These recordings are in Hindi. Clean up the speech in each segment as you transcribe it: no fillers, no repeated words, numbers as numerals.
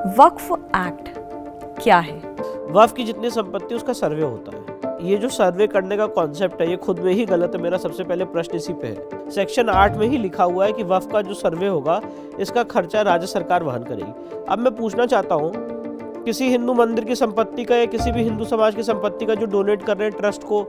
वक्फ एक्ट क्या है? वक्फ की जितनी संपत्ति उसका सर्वे होता है। ये जो सर्वे करने का कॉन्सेप्ट है ये खुद में ही गलत है। मेरा सबसे पहले प्रश्न इसी पे है। सेक्शन 8 में ही लिखा हुआ है कि वक्फ का जो सर्वे होगा इसका खर्चा राज्य सरकार वहन करेगी। अब मैं पूछना चाहता हूँ, किसी हिंदू मंदिर की संपत्ति का या किसी भी हिंदू समाज की संपत्ति का जो डोनेट कर रहे हैं ट्रस्ट को,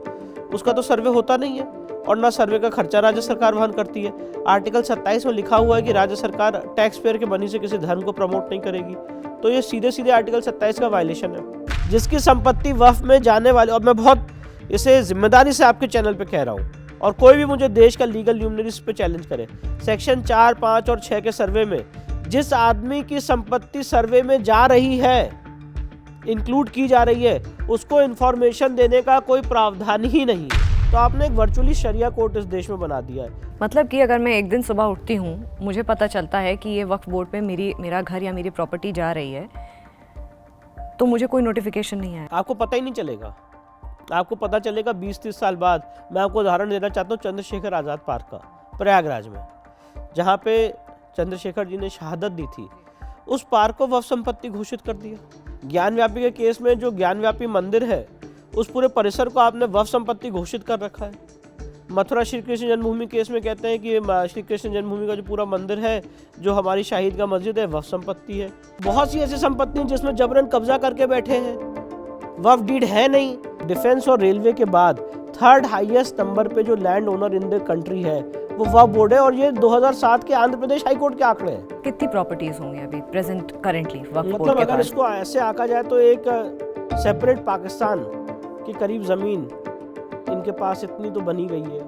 उसका तो सर्वे होता नहीं है और ना सर्वे का खर्चा राज्य सरकार वहन करती है। आर्टिकल 27 में लिखा हुआ है कि राज्य सरकार टैक्स पेयर के मनी से किसी धर्म को प्रमोट नहीं करेगी। तो ये सीधे सीधे आर्टिकल 27 का वायलेशन है। जिसकी संपत्ति वक्फ में जाने वाली, और मैं बहुत इसे जिम्मेदारी से आपके चैनल पे कह रहा हूँ, और कोई भी मुझे देश का लीगल ल्यूमिनरीज पे चैलेंज करे, सेक्शन 4, 5 और 6 के सर्वे में जिस आदमी की संपत्ति सर्वे में जा रही है, इंक्लूड की जा रही है, उसको इन्फॉर्मेशन देने का कोई प्रावधान ही नहीं है। तो आपने एक वर्चुअली शरिया कोर्ट इस देश में बना दिया है। मतलब कि अगर मैं एक दिन सुबह उठती हूँ, मुझे पता चलता है कि ये वक्फ बोर्ड पे मेरा घर या मेरी प्रॉपर्टी जा रही है, तो मुझे कोई नोटिफिकेशन नहीं आया। आपको पता ही नहीं चलेगा। आपको पता चलेगा 20-30 साल बाद। मैं आपको उदाहरण देना चाहता हूँ चंद्रशेखर आज़ाद पार्क का, प्रयागराज में, जहाँ पे चंद्रशेखर जी ने शहादत दी थी। उस पार्क को वक्फ संपत्ति घोषित कर दिया। ज्ञानव्यापी के केस में जो ज्ञानव्यापी मंदिर है, उस पूरे परिसर को आपने वक्फ संपत्ति घोषित कर रखा है। मथुरा श्री कृष्ण जन्मभूमि केस में कहते हैं कि श्री कृष्ण जन्मभूमि का जो पूरा मंदिर है, जो हमारी शाहिद का मस्जिद है, वक्फ संपत्ति है। बहुत सी ऐसी संपत्ति जिसमें जबरन कब्जा करके बैठे हैं, वक्फ डीड है नहीं। डिफेंस और रेलवे के बाद थर्ड हाईएस्ट नंबर पे जो land owner in the country है वो वक्फ बोर्ड है, और ये 2007 के आंध्र प्रदेश हाई कोर्ट के आंकड़े हैं। कितनी प्रॉपर्टीज होंगी अभी करेंटली वक्फ बोर्ड मतलब के अगर पास? इसको ऐसे आंका जाए तो एक सेपरेट पाकिस्तान के करीब जमीन इनके पास इतनी तो बनी गई है।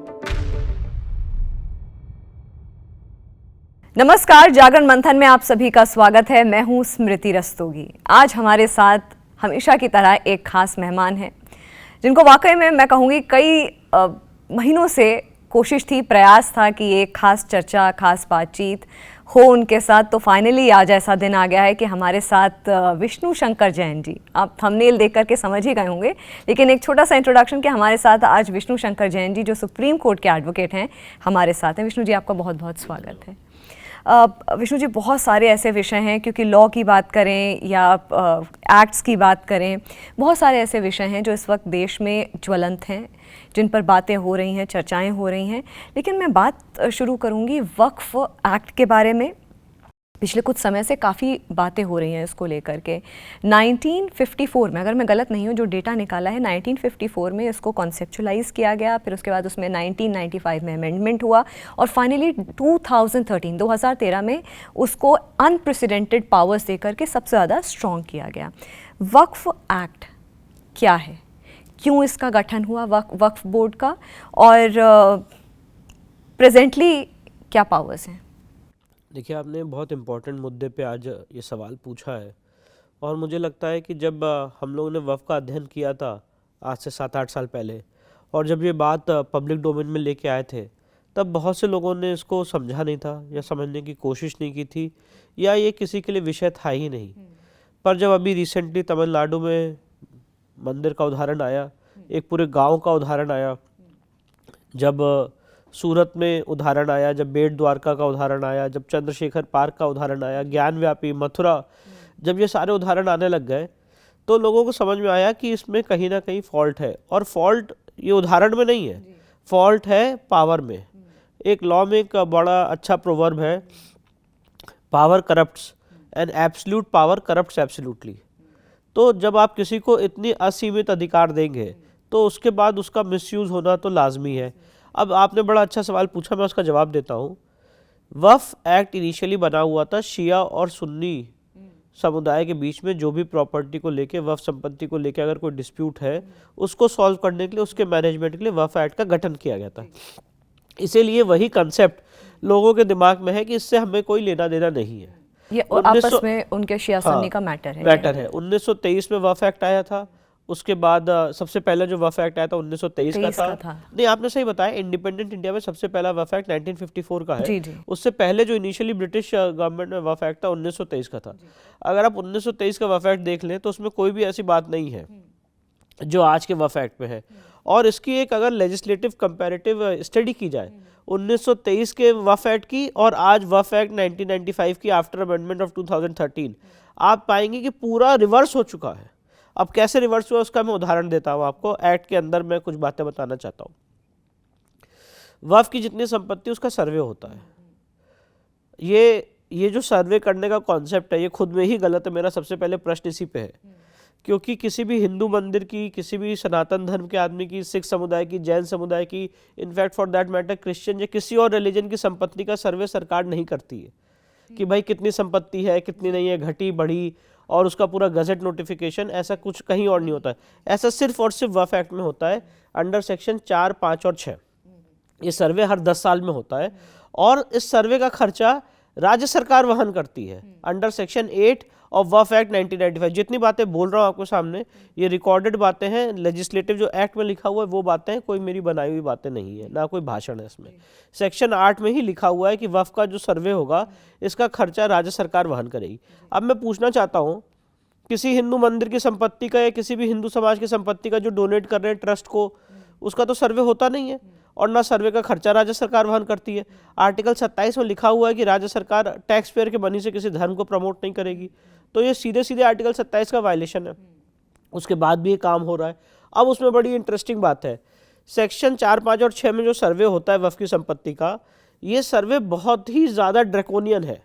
नमस्कार, जागरण मंथन में आप सभी का स्वागत है। मैं हूं स्मृति रस्तोगी। आज हमारे साथ हमेशा की तरह एक खास मेहमान है, जिनको वाकई में मैं कहूँगी कई महीनों से कोशिश थी, प्रयास था कि एक खास चर्चा, खास बातचीत हो उनके साथ। तो फाइनली आज ऐसा दिन आ गया है कि हमारे साथ विष्णु शंकर जैन जी, आप थंबनेल देख करके समझ ही गए होंगे, लेकिन एक छोटा सा इंट्रोडक्शन कि हमारे साथ आज विष्णु शंकर जैन जी, जो सुप्रीम कोर्ट के एडवोकेट हैं, हमारे साथ हैं। विष्णु जी, आपका बहुत बहुत स्वागत है। विष्णु जी, बहुत सारे ऐसे विषय हैं, क्योंकि लॉ की बात करें या एक्ट्स की बात करें, बहुत सारे ऐसे विषय हैं जो इस वक्त देश में ज्वलंत हैं, जिन पर बातें हो रही हैं, चर्चाएं हो रही हैं। लेकिन मैं बात शुरू करूंगी वक्फ एक्ट के बारे में। पिछले कुछ समय से काफ़ी बातें हो रही हैं इसको लेकर के। 1954 में, अगर मैं गलत नहीं हूँ, जो डेटा निकाला है, 1954 में इसको कॉन्सेप्चुलाइज किया गया, फिर उसके बाद उसमें 1995 में अमेंडमेंट हुआ, और फाइनली 2013 में उसको अनप्रेसिडेंटेड पावर्स देकर के सबसे ज़्यादा स्ट्रॉन्ग किया गया। वक्फ एक्ट क्या है, क्यों इसका गठन हुआ वक्फ बोर्ड का, और प्रेजेंटली क्या पावर्स हैं? देखिए, आपने बहुत इम्पोर्टेंट मुद्दे पे आज ये सवाल पूछा है, और मुझे लगता है कि जब हम लोगों ने वक्फ का अध्ययन किया था आज से 7-8 साल पहले, और जब ये बात पब्लिक डोमेन में लेके आए थे, तब बहुत से लोगों ने इसको समझा नहीं था या समझने की कोशिश नहीं की थी, या ये किसी के लिए विषय था ही नहीं। पर जब अभी रिसेंटली तमिलनाडु में मंदिर का उदाहरण आया, एक पूरे गांव का उदाहरण आया, जब सूरत में उदाहरण आया, जब बेट द्वारका का उदाहरण आया, जब चंद्रशेखर पार्क का उदाहरण आया, ज्ञानव्यापी, मथुरा, जब ये सारे उदाहरण आने लग गए, तो लोगों को समझ में आया कि इसमें कहीं ना कहीं फॉल्ट है। और फॉल्ट ये उदाहरण में नहीं है, फॉल्ट है पावर में। एक लॉ में एक बड़ा अच्छा प्रोवर्ब है, power corrupts and absolute power corrupts absolutely. तो जब आप किसी को इतनी असीमित अधिकार देंगे तो उसके बाद उसका मिसयूज़ होना तो लाजमी है। अब आपने बड़ा अच्छा सवाल पूछा, मैं उसका जवाब देता हूँ। वक्फ एक्ट इनिशियली बना हुआ था शिया और सुन्नी समुदाय के बीच में, जो भी प्रॉपर्टी को लेके, वक्फ संपत्ति को लेके अगर कोई डिस्प्यूट है, उसको सॉल्व करने के लिए, उसके मैनेजमेंट के लिए वक्फ एक्ट का गठन किया गया था। इसीलिए वही कंसेप्ट लोगों के दिमाग में है कि इससे हमें कोई लेना देना नहीं है। ये आपस में उनके शिया सुन्नी का मैटर है। 1923 में वक्फ एक्ट आया था। उसके बाद सबसे पहले जो वक्फ एक्ट आया था 1923 का था। नहीं, आपने सही बताया, इंडिपेंडेंट इंडिया में सबसे पहला वक्फ एक्ट 1954 का है। जी। उससे पहले जो इनिशियली ब्रिटिश गवर्नमेंट में वक्फ एक्ट था 1923 का था। अगर आप 1923 का वक्फ एक्ट देख लें तो उसमें कोई भी ऐसी बात नहीं है जो आज के वक्फ एक्ट में है। और इसकी एक अगर लेजिस्लेटिव कंपैरेटिव स्टडी की जाए 1923 के वक्फ एक्ट की और आज वक्फ एक्ट 1995 की आफ्टर अमेंडमेंट ऑफ 2013, आप पाएंगे कि पूरा रिवर्स हो चुका है। अब कैसे रिवर्स हुआ उसका मैं उदाहरण देता हूँ आपको। एक्ट के अंदर मैं कुछ बातें बताना चाहता हूँ। वक्फ की जितनी संपत्ति उसका सर्वे होता है। ये जो सर्वे करने का कॉन्सेप्ट है ये खुद में ही गलत है। मेरा सबसे पहले प्रश्न इसी पे है, क्योंकि किसी भी हिंदू मंदिर की, किसी भी सनातन धर्म के आदमी की, सिख समुदाय की, जैन समुदाय की, in fact for that matter Christian या किसी और रिलीजन की संपत्ति का सर्वे सरकार नहीं करती है कि भाई कितनी संपत्ति है, कितनी नहीं है, घटी बढ़ी, और उसका पूरा गजट नोटिफिकेशन, ऐसा कुछ कहीं और नहीं होता है। ऐसा सिर्फ और सिर्फ वक्फ एक्ट में होता है, अंडर सेक्शन 4, 5 और 6। ये सर्वे हर 10 साल में होता है और इस सर्वे का खर्चा राज्य सरकार वहन करती है under section 8 of Waqf act 1995। जितनी बातें बोल रहा हूँ आपको सामने ये रिकॉर्डेड बातें हैं, लेजिस्लेटिव जो एक्ट में लिखा हुआ है वो बातें हैं, कोई मेरी बनाई हुई बातें नहीं है, ना कोई भाषण है इसमें। सेक्शन 8 में ही लिखा हुआ है कि वक्फ का जो सर्वे होगा इसका खर्चा राज्य सरकार वहन करेगी। अब मैं पूछना चाहता हूँ, किसी हिंदू मंदिर की संपत्ति का या किसी भी हिंदू समाज की संपत्ति का जो डोनेट कर रहे हैं ट्रस्ट को, उसका तो सर्वे होता नहीं है और ना सर्वे का खर्चा राज्य सरकार वहन करती है। आर्टिकल 27 में लिखा हुआ है कि राज्य सरकार टैक्स पेयर के मनी से किसी धर्म को प्रमोट नहीं करेगी, तो ये सीधे सीधे आर्टिकल 27 का वायलेशन है। उसके बाद भी ये काम हो रहा है। अब उसमें बड़ी इंटरेस्टिंग बात है, सेक्शन 4, 5 और 6 में जो सर्वे होता है वक्फ की संपत्ति का, ये सर्वे बहुत ही ज़्यादा ड्रैकोनियन है।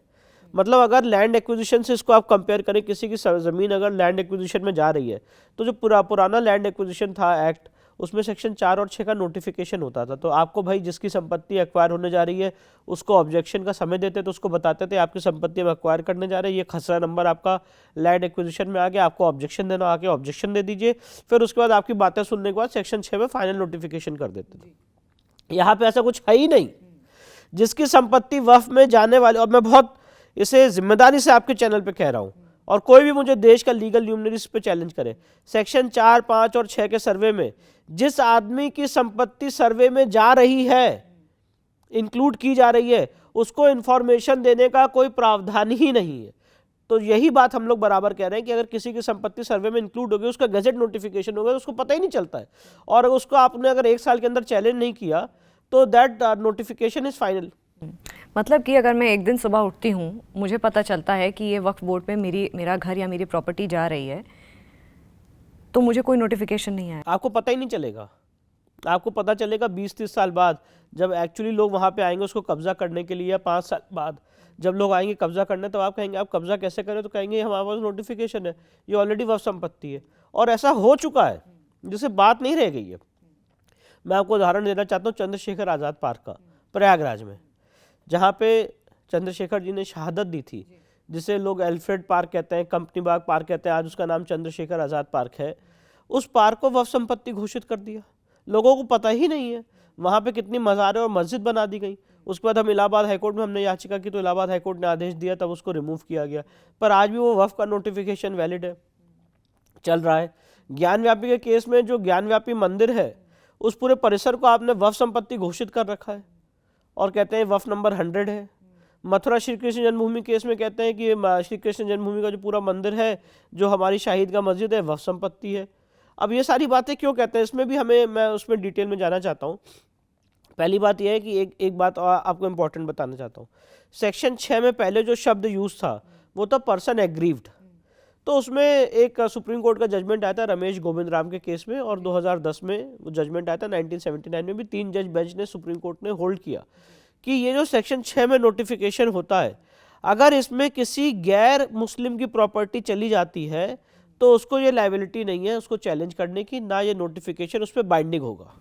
मतलब अगर लैंड एक्विजिशन से इसको आप कंपेयर करें, किसी की ज़मीन अगर लैंड एक्विजिशन में जा रही है तो जो पुराना लैंड एक्विजिशन था एक्ट, उसमें सेक्शन 4 और 6 का नोटिफिकेशन होता था। तो आपको भाई जिसकी संपत्ति एक्वायर होने जा रही है उसको ऑब्जेक्शन का समय देते तो उसको बताते थे आपकी संपत्ति हम एक्वायर करने जा रहे हैं, ये खसरा नंबर आपका लैंड एक्विजिशन में आ गया, आपको ऑब्जेक्शन देना, आके ऑब्जेक्शन दे दीजिए। फिर उसके बाद आपकी बातें सुनने के बाद सेक्शन 6 में फाइनल नोटिफिकेशन कर देते थे। यहाँ पे ऐसा कुछ है ही नहीं। जिसकी संपत्ति वक्फ में जाने वाली, और मैं बहुत इसे जिम्मेदारी से आपके चैनल पे कह रहा हूँ, और कोई भी मुझे देश का लीगल ल्यूमिनरीज पे चैलेंज करे, सेक्शन 4, 5 और 6 के सर्वे में जिस आदमी की संपत्ति सर्वे में जा रही है, इंक्लूड की जा रही है, उसको इंफॉर्मेशन देने का कोई प्रावधान ही नहीं है। तो यही बात हम लोग बराबर कह रहे हैं कि अगर किसी की संपत्ति सर्वे में इंक्लूड होगी, उसका गजट नोटिफिकेशन होगा, तो उसको पता ही नहीं चलता है, और उसको आपने अगर 1 साल के अंदर चैलेंज नहीं किया तो दैट नोटिफिकेशन इज फाइनल। मतलब कि अगर मैं एक दिन सुबह उठती हूँ, मुझे पता चलता है कि ये वक्फ बोर्ड पे मेरा घर या मेरी प्रॉपर्टी जा रही है, तो मुझे कोई नोटिफिकेशन नहीं आया। आपको पता ही नहीं चलेगा। आपको पता चलेगा 20-30 साल बाद, जब एक्चुअली लोग वहाँ पे आएंगे उसको कब्जा करने के लिए, या 5 साल बाद जब लोग आएंगे कब्जा करने, तो आप कहेंगे आप कब्जा कैसे करें, तो कहेंगे हमारे पास नोटिफिकेशन है, ये ऑलरेडी वक्फ संपत्ति है। और ऐसा हो चुका है जिससे बात नहीं रह गई है। मैं आपको उदाहरण देना चाहता हूँ चंद्रशेखर आज़ाद पार्क का, प्रयागराज में, जहाँ पे चंद्रशेखर जी ने शहादत दी थी, जिसे लोग एल्फ्रेड पार्क कहते हैं, कंपनी बाग पार्क कहते हैं, आज उसका नाम चंद्रशेखर आज़ाद पार्क है। उस पार्क को वक्फ संपत्ति घोषित कर दिया, लोगों को पता ही नहीं है। वहाँ पे कितनी मज़ारें और मस्जिद बना दी गई। उसके बाद हम इलाहाबाद हाईकोर्ट में हमने याचिका की, तो इलाहाबाद हाईकोर्ट ने आदेश दिया, तब उसको रिमूव किया गया। पर आज भी वो वक्फ का नोटिफिकेशन वैलिड है, चल रहा है। ज्ञानव्यापी के केस में जो ज्ञानव्यापी मंदिर है, उस पूरे परिसर को आपने वक्फ संपत्ति घोषित कर रखा है और कहते हैं वक्फ नंबर 100 है। मथुरा श्री कृष्ण जन्मभूमि केस में कहते हैं कि श्री कृष्ण जन्मभूमि का जो पूरा मंदिर है, जो हमारी शाहिद का मस्जिद है, वक्फ संपत्ति है। अब ये सारी बातें क्यों कहते हैं, इसमें भी मैं उसमें डिटेल में जाना चाहता हूँ। पहली बात यह है कि एक बात और आपको इम्पोर्टेंट बताना चाहता हूँ। सेक्शन 6 में पहले जो शब्द यूज था वो था पर्सन एग्रीव्ड। तो उसमें एक सुप्रीम कोर्ट का जजमेंट आया था रमेश गोविंद राम के केस में, और 2010 में वो जजमेंट आया था। 1979 में भी 3 जज बेंच ने, सुप्रीम कोर्ट ने होल्ड किया कि ये जो सेक्शन 6 में नोटिफिकेशन होता है, अगर इसमें किसी गैर मुस्लिम की प्रॉपर्टी चली जाती है तो उसको ये लायबिलिटी नहीं है उसको चैलेंज करने की, ना ये नोटिफिकेशन उस पर बाइंडिंग होगा।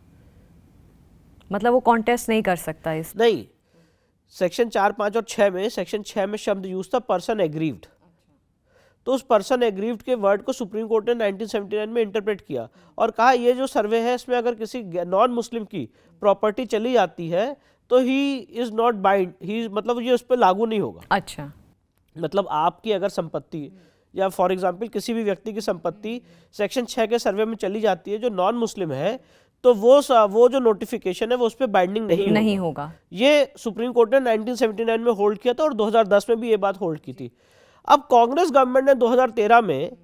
मतलब वो कॉन्टेस्ट नहीं कर सकता इस नहीं। सेक्शन 4, 5 और 6 में, सेक्शन 6 में शब्द यूज था पर्सन एग्रीव्ड। तो उस पर्सन एग्रीव्ड के वर्ड को सुप्रीम कोर्ट ने 1979 में इंटरप्रेट किया और कहा ये जो सर्वे है इसमें अगर किसी नॉन मुस्लिम की प्रॉपर्टी चली जाती है तो ही इज नॉट बाइंड, ही मतलब ये उस पर लागू नहीं होगा। अच्छा, मतलब आपकी अगर संपत्ति या फॉर एग्जांपल किसी भी व्यक्ति की संपत्ति सेक्शन 6 के सर्वे में चली जाती है जो नॉन मुस्लिम है, तो वो जो नोटिफिकेशन है वो उस पर बाइंडिंग नहीं होगा। ये सुप्रीम कोर्ट ने 1979 में होल्ड किया था और 2010 में भी ये बात होल्ड की थी। अब कांग्रेस गवर्नमेंट ने 2013 में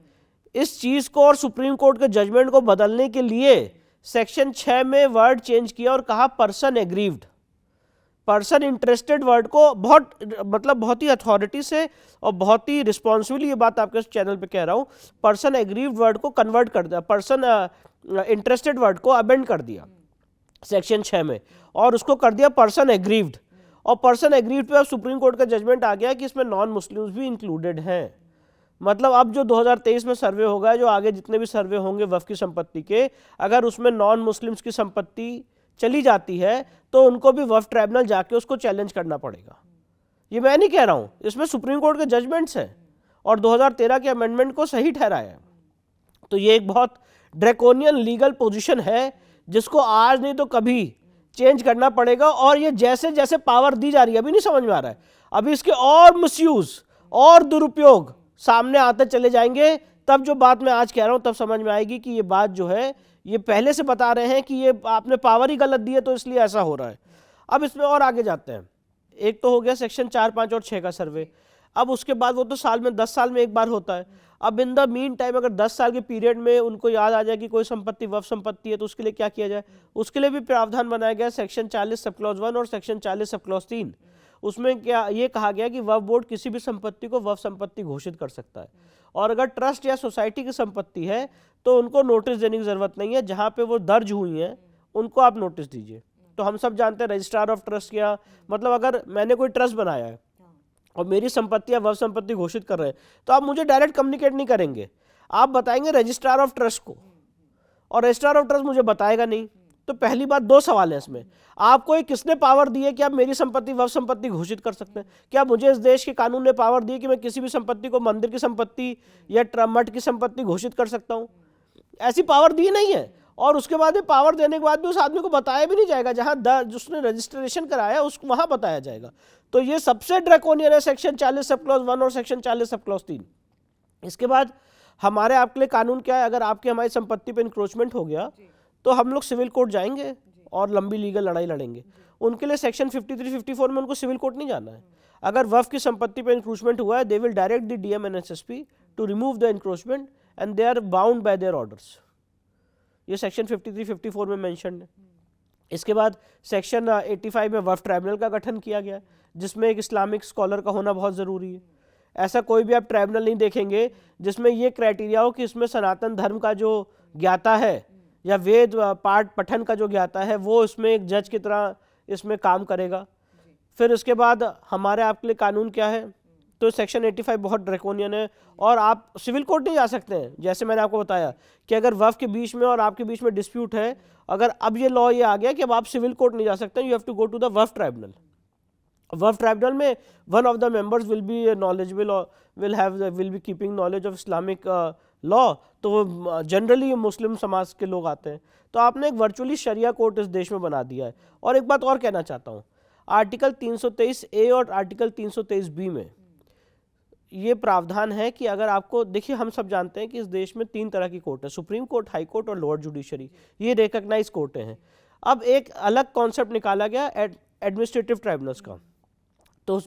इस चीज को और सुप्रीम कोर्ट के जजमेंट को बदलने के लिए सेक्शन 6 में वर्ड चेंज किया और कहा person aggrieved. Person interested word को बहुत ही अथॉरिटी से और बहुत ही रिस्पॉन्सिबली ये बात आपके चैनल पे कह रहा हूँ, पर्सन एग्रीव्ड वर्ड को कन्वर्ट कर दिया, पर्सन इंटरेस्टेड वर्ड को अबेंड कर दिया सेक्शन 6 में, और उसको कर दिया पर्सन एग्रीव्ड। और पर्सन एग्रीव्ड पे अब सुप्रीम कोर्ट का जजमेंट आ गया कि इसमें नॉन मुस्लिम्स भी इंक्लूडेड हैं। मतलब अब जो 2023 में सर्वे होगा, जो आगे जितने भी सर्वे होंगे वक्फ की संपत्ति के, अगर उसमें नॉन मुस्लिम्स की संपत्ति चली जाती है तो उनको भी वक्फ ट्राइब्यूनल जाके उसको चैलेंज करना पड़ेगा। ये मैं नहीं कह रहा हूं, इसमें सुप्रीम कोर्ट के जजमेंट्स हैं और 2013 के अमेंडमेंट को सही ठहराया है। तो ये एक बहुत ड्रैकोनियन लीगल पोजीशन है जिसको आज नहीं तो कभी चेंज करना पड़ेगा। और ये जैसे जैसे पावर दी जा रही है, अभी नहीं समझ में आ रहा है, अभी इसके और मिसयूज और दुरुपयोग सामने आते चले जाएंगे, तब जो बात मैं आज कह रहा हूं तब समझ में आएगी कि ये बात जो है, ये पहले से बता रहे हैं कि ये आपने पावर ही गलत दी है तो इसलिए ऐसा हो रहा है। अब इसमें और आगे जाते हैं। एक तो हो गया सेक्शन 4, 5 और 6 का सर्वे। अब उसके बाद वो तो साल में 10 साल में एक बार होता है। अब इन द मीन टाइम अगर 10 साल के पीरियड में उनको याद आ जाए कि कोई संपत्ति वक्फ संपत्ति है तो उसके लिए क्या किया जाए, उसके लिए भी प्रावधान बनाया गया सेक्शन 40 सब क्लॉज 1 और सेक्शन 40 सब क्लॉज 3। उसमें क्या ये कहा गया कि वक्फ बोर्ड किसी भी संपत्ति को वक्फ संपत्ति घोषित कर सकता है, और अगर ट्रस्ट या सोसाइटी की संपत्ति है तो उनको नोटिस देने की जरूरत नहीं है, जहां पे वो दर्ज हुई हैं उनको आप नोटिस दीजिए। तो हम सब जानते हैं रजिस्ट्रार ऑफ ट्रस्ट क्या, मतलब अगर मैंने कोई ट्रस्ट बनाया है और मेरी संपत्ति या वक्फ संपत्ति घोषित कर रहे हैं तो आप मुझे डायरेक्ट कम्युनिकेट नहीं करेंगे, आप बताएंगे रजिस्ट्रार ऑफ ट्रस्ट को, और रजिस्ट्रार ऑफ ट्रस्ट मुझे बताएगा नहीं। तो पहली बात, 2 सवाल है इसमें, आपको एक किसने पावर दी है कि आप मेरी संपत्ति वक्फ संपत्ति घोषित कर सकते हैं? क्या मुझे इस देश के कानून ने पावर दी है कि मैं किसी भी संपत्ति को मंदिर की संपत्ति या मठ की संपत्ति घोषित कर सकता हूं? ऐसी पावर दी नहीं है। और उसके बाद पावर देने के बाद भी उस आदमी को बताया भी नहीं जाएगा, जहां जिसने रजिस्ट्रेशन कराया उसको वहां बताया जाएगा। तो ये सबसे ड्रैकोनियन है सेक्शन 40 सब क्लॉज 1 और सेक्शन 40 सब क्लॉज 3। इसके बाद हमारे आपके लिए कानून क्या है, अगर आपकी हमारी संपत्ति पे इंक्रोचमेंट हो गया तो हम लोग सिविल कोर्ट जाएंगे और लंबी लीगल लड़ाई लड़ेंगे। उनके लिए सेक्शन 53, 54 में उनको सिविल कोर्ट नहीं जाना है। अगर वक्फ की संपत्ति पे इंक्रोचमेंट हुआ है, they will direct the DM and SSP to remove the encroachment and they are bound by their orders. ये सेक्शन 53, 54 में मेंशन है। इसके बाद सेक्शन 85 में वक्फ ट्राइब्यूनल का गठन किया गया, जिसमें एक इस्लामिक स्कॉलर का होना बहुत ज़रूरी है। ऐसा कोई भी आप ट्राइब्यूनल नहीं देखेंगे जिसमें ये क्राइटेरिया हो कि इसमें सनातन धर्म का जो ज्ञाता है या वेद पाठ पठन का जो ज्ञाता है वो इसमें एक जज की तरह इसमें काम करेगा। फिर उसके बाद हमारे आपके लिए कानून क्या है, तो सेक्शन 85 बहुत ड्रैकोनियन है और आप सिविल कोर्ट नहीं जा सकते हैं। जैसे मैंने आपको बताया कि अगर वक्फ के बीच में और आपके बीच में डिस्प्यूट है, अगर अब ये लॉ ये आ गया कि अब आप सिविल कोर्ट नहीं जा सकते, you have to go to the Waqf tribunal. Waqf tribunal में one of the members will be knowledgeable और will be keeping knowledge of Islamic law, तो जनरली मुस्लिम समाज के लोग आते हैं। तो आपने एक वर्चुअली शरिया कोर्ट इस देश में बना दिया है। और एक बात और कहना चाहता हूँ, आर्टिकल 323A और आर्टिकल 323B में ये प्रावधान है कि अगर आपको, देखिए हम सब जानते हैं कि इस देश में 3 तरह की कोर्ट है, सुप्रीम कोर्ट, हाई कोर्ट और लोअर जुडिशरी, ये रिकॉग्नाइज कोर्टें हैं। अब एक अलग कॉन्सेप्ट निकाला गया एडमिनिस्ट्रेटिव ट्राइब्यूनल्स का, तो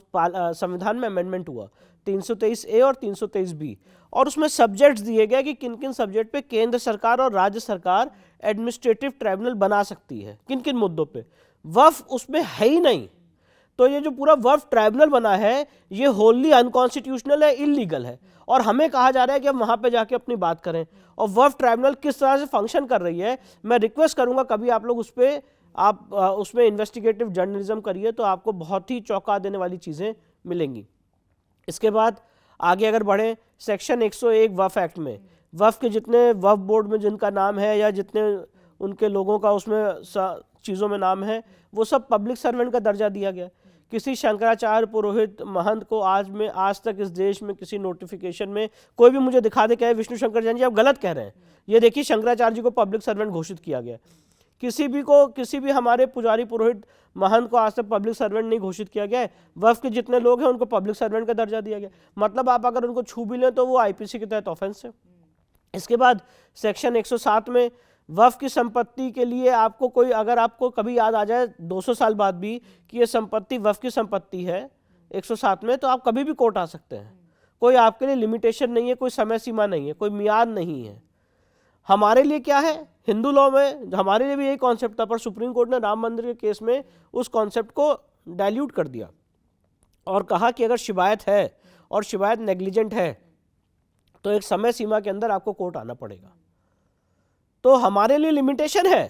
संविधान में अमेंडमेंट हुआ 323A और 323B, और उसमें सब्जेक्ट्स दिए गए कि किन किन सब्जेक्ट पे केंद्र सरकार और राज्य सरकार एडमिनिस्ट्रेटिव ट्राइब्यूनल बना सकती है, किन किन मुद्दों पे। वक्फ उसमें है ही नहीं, तो ये जो पूरा वक्फ ट्राइब्यूनल बना है ये होली अनकॉन्स्टिट्यूशनल है, इलीगल है, और हमें कहा जा रहा है कि हम वहां पे जाके अपनी बात करें। और वक्फ ट्राइब्यूनल किस तरह से फंक्शन कर रही है, मैं रिक्वेस्ट करूंगा कभी आप लोग उस पर आप उसमें इन्वेस्टिगेटिव जर्नलिज्म करिए तो आपको बहुत ही चौंका देने वाली चीज़ें मिलेंगी। इसके बाद आगे अगर बढ़ें, सेक्शन 101 वक्फ एक्ट में वक्फ के जितने वक्फ बोर्ड में जिनका नाम है या जितने उनके लोगों का उसमें चीज़ों में नाम है, वो सब पब्लिक सर्वेंट का दर्जा दिया गया। किसी शंकराचार्य पुरोहित महंत को आज तक इस देश में किसी नोटिफिकेशन में कोई भी मुझे दिखा दे, कहे विष्णु शंकर जैन जी आप गलत कह रहे हैं, ये देखिए शंकराचार्य जी को पब्लिक सर्वेंट घोषित किया गया। किसी भी हमारे पुजारी पुरोहित महंत को आज तक पब्लिक सर्वेंट नहीं घोषित किया गया है। वक्फ के जितने लोग हैं उनको पब्लिक सर्वेंट का दर्जा दिया गया, मतलब आप अगर उनको छू भी लें तो वो आईपीसी के तहत ऑफेंस है। इसके बाद सेक्शन 107 में वक्फ की संपत्ति के लिए आपको कोई, अगर आपको कभी याद आ जाए 200 साल बाद भी कि ये संपत्ति वक्फ की संपत्ति है 107 में, तो आप कभी भी कोर्ट आ सकते हैं। कोई आपके लिए लिमिटेशन नहीं है, कोई समय सीमा नहीं है, कोई मियाद नहीं है। हमारे लिए क्या है, हिंदू लॉ में हमारे लिए भी यही कॉन्सेप्ट था, पर सुप्रीम कोर्ट ने राम मंदिर के केस में उस कॉन्सेप्ट को डाइल्यूट कर दिया और कहा कि अगर शिकायत है और शिकायत नेग्लिजेंट है तो एक समय सीमा के अंदर आपको कोर्ट आना पड़ेगा। तो हमारे लिए लिमिटेशन है,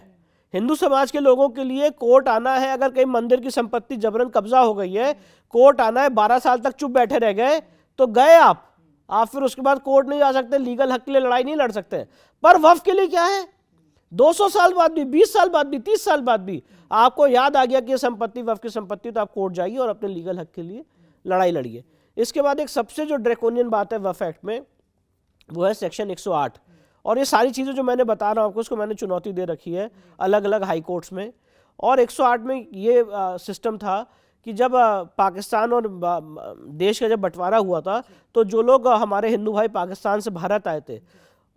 हिंदू समाज के लोगों के लिए कोर्ट आना है। अगर कहीं मंदिर की संपत्ति जबरन कब्जा हो गई है, कोर्ट आना है, 12 साल तक चुप बैठे रह गए तो गए आप फिर उसके बाद कोर्ट नहीं जा सकते, लीगल हक के लिए लड़ाई नहीं लड़ सकते। पर वक्फ के लिए क्या है, 200 साल बाद भी, 20 साल बाद भी, 30 साल बाद भी आपको याद आ गया कि ये संपत्ति वक्फ की संपत्ति, तो आप कोर्ट जाइए और अपने लीगल हक के लिए लड़ाई लड़िए। इसके बाद एक सबसे जो ड्रैकोनियन बात है वक्फ एक्ट में, वो है सेक्शन 108। और ये सारी चीज़ें जो मैंने बता रहा हूँ आपको, उसको मैंने चुनौती दे रखी है अलग अलग हाई कोर्ट्स में। और 108 में ये सिस्टम था कि जब पाकिस्तान और देश का जब बंटवारा हुआ था, तो जो लोग हमारे हिंदू भाई पाकिस्तान से भारत आए थे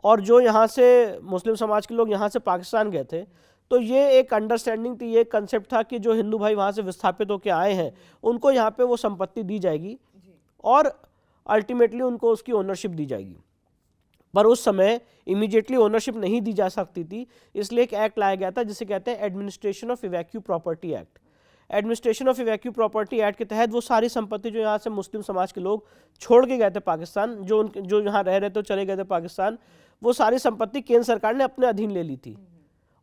और जो यहाँ से मुस्लिम समाज के लोग यहाँ से पाकिस्तान गए थे, तो ये एक अंडरस्टैंडिंग थी, ये एक कंसेप्ट था कि जो हिंदू भाई वहाँ से विस्थापित होकर आए हैं उनको यहाँ पे वो संपत्ति दी जाएगी और अल्टीमेटली उनको उसकी ओनरशिप दी जाएगी। पर उस समय इमीडिएटली ओनरशिप नहीं दी जा सकती थी, इसलिए एक एक्ट लाया गया था जिसे कहते हैं administration of evacuee property act. Administration of evacuee property act के तहत वो सारी संपत्ति जो यहाँ से मुस्लिम समाज के लोग छोड़ के गए थे पाकिस्तान, जो यहाँ रह रहे थे चले गए थे पाकिस्तान, वो सारी संपत्ति केंद्र सरकार ने अपने अधीन ले ली थी।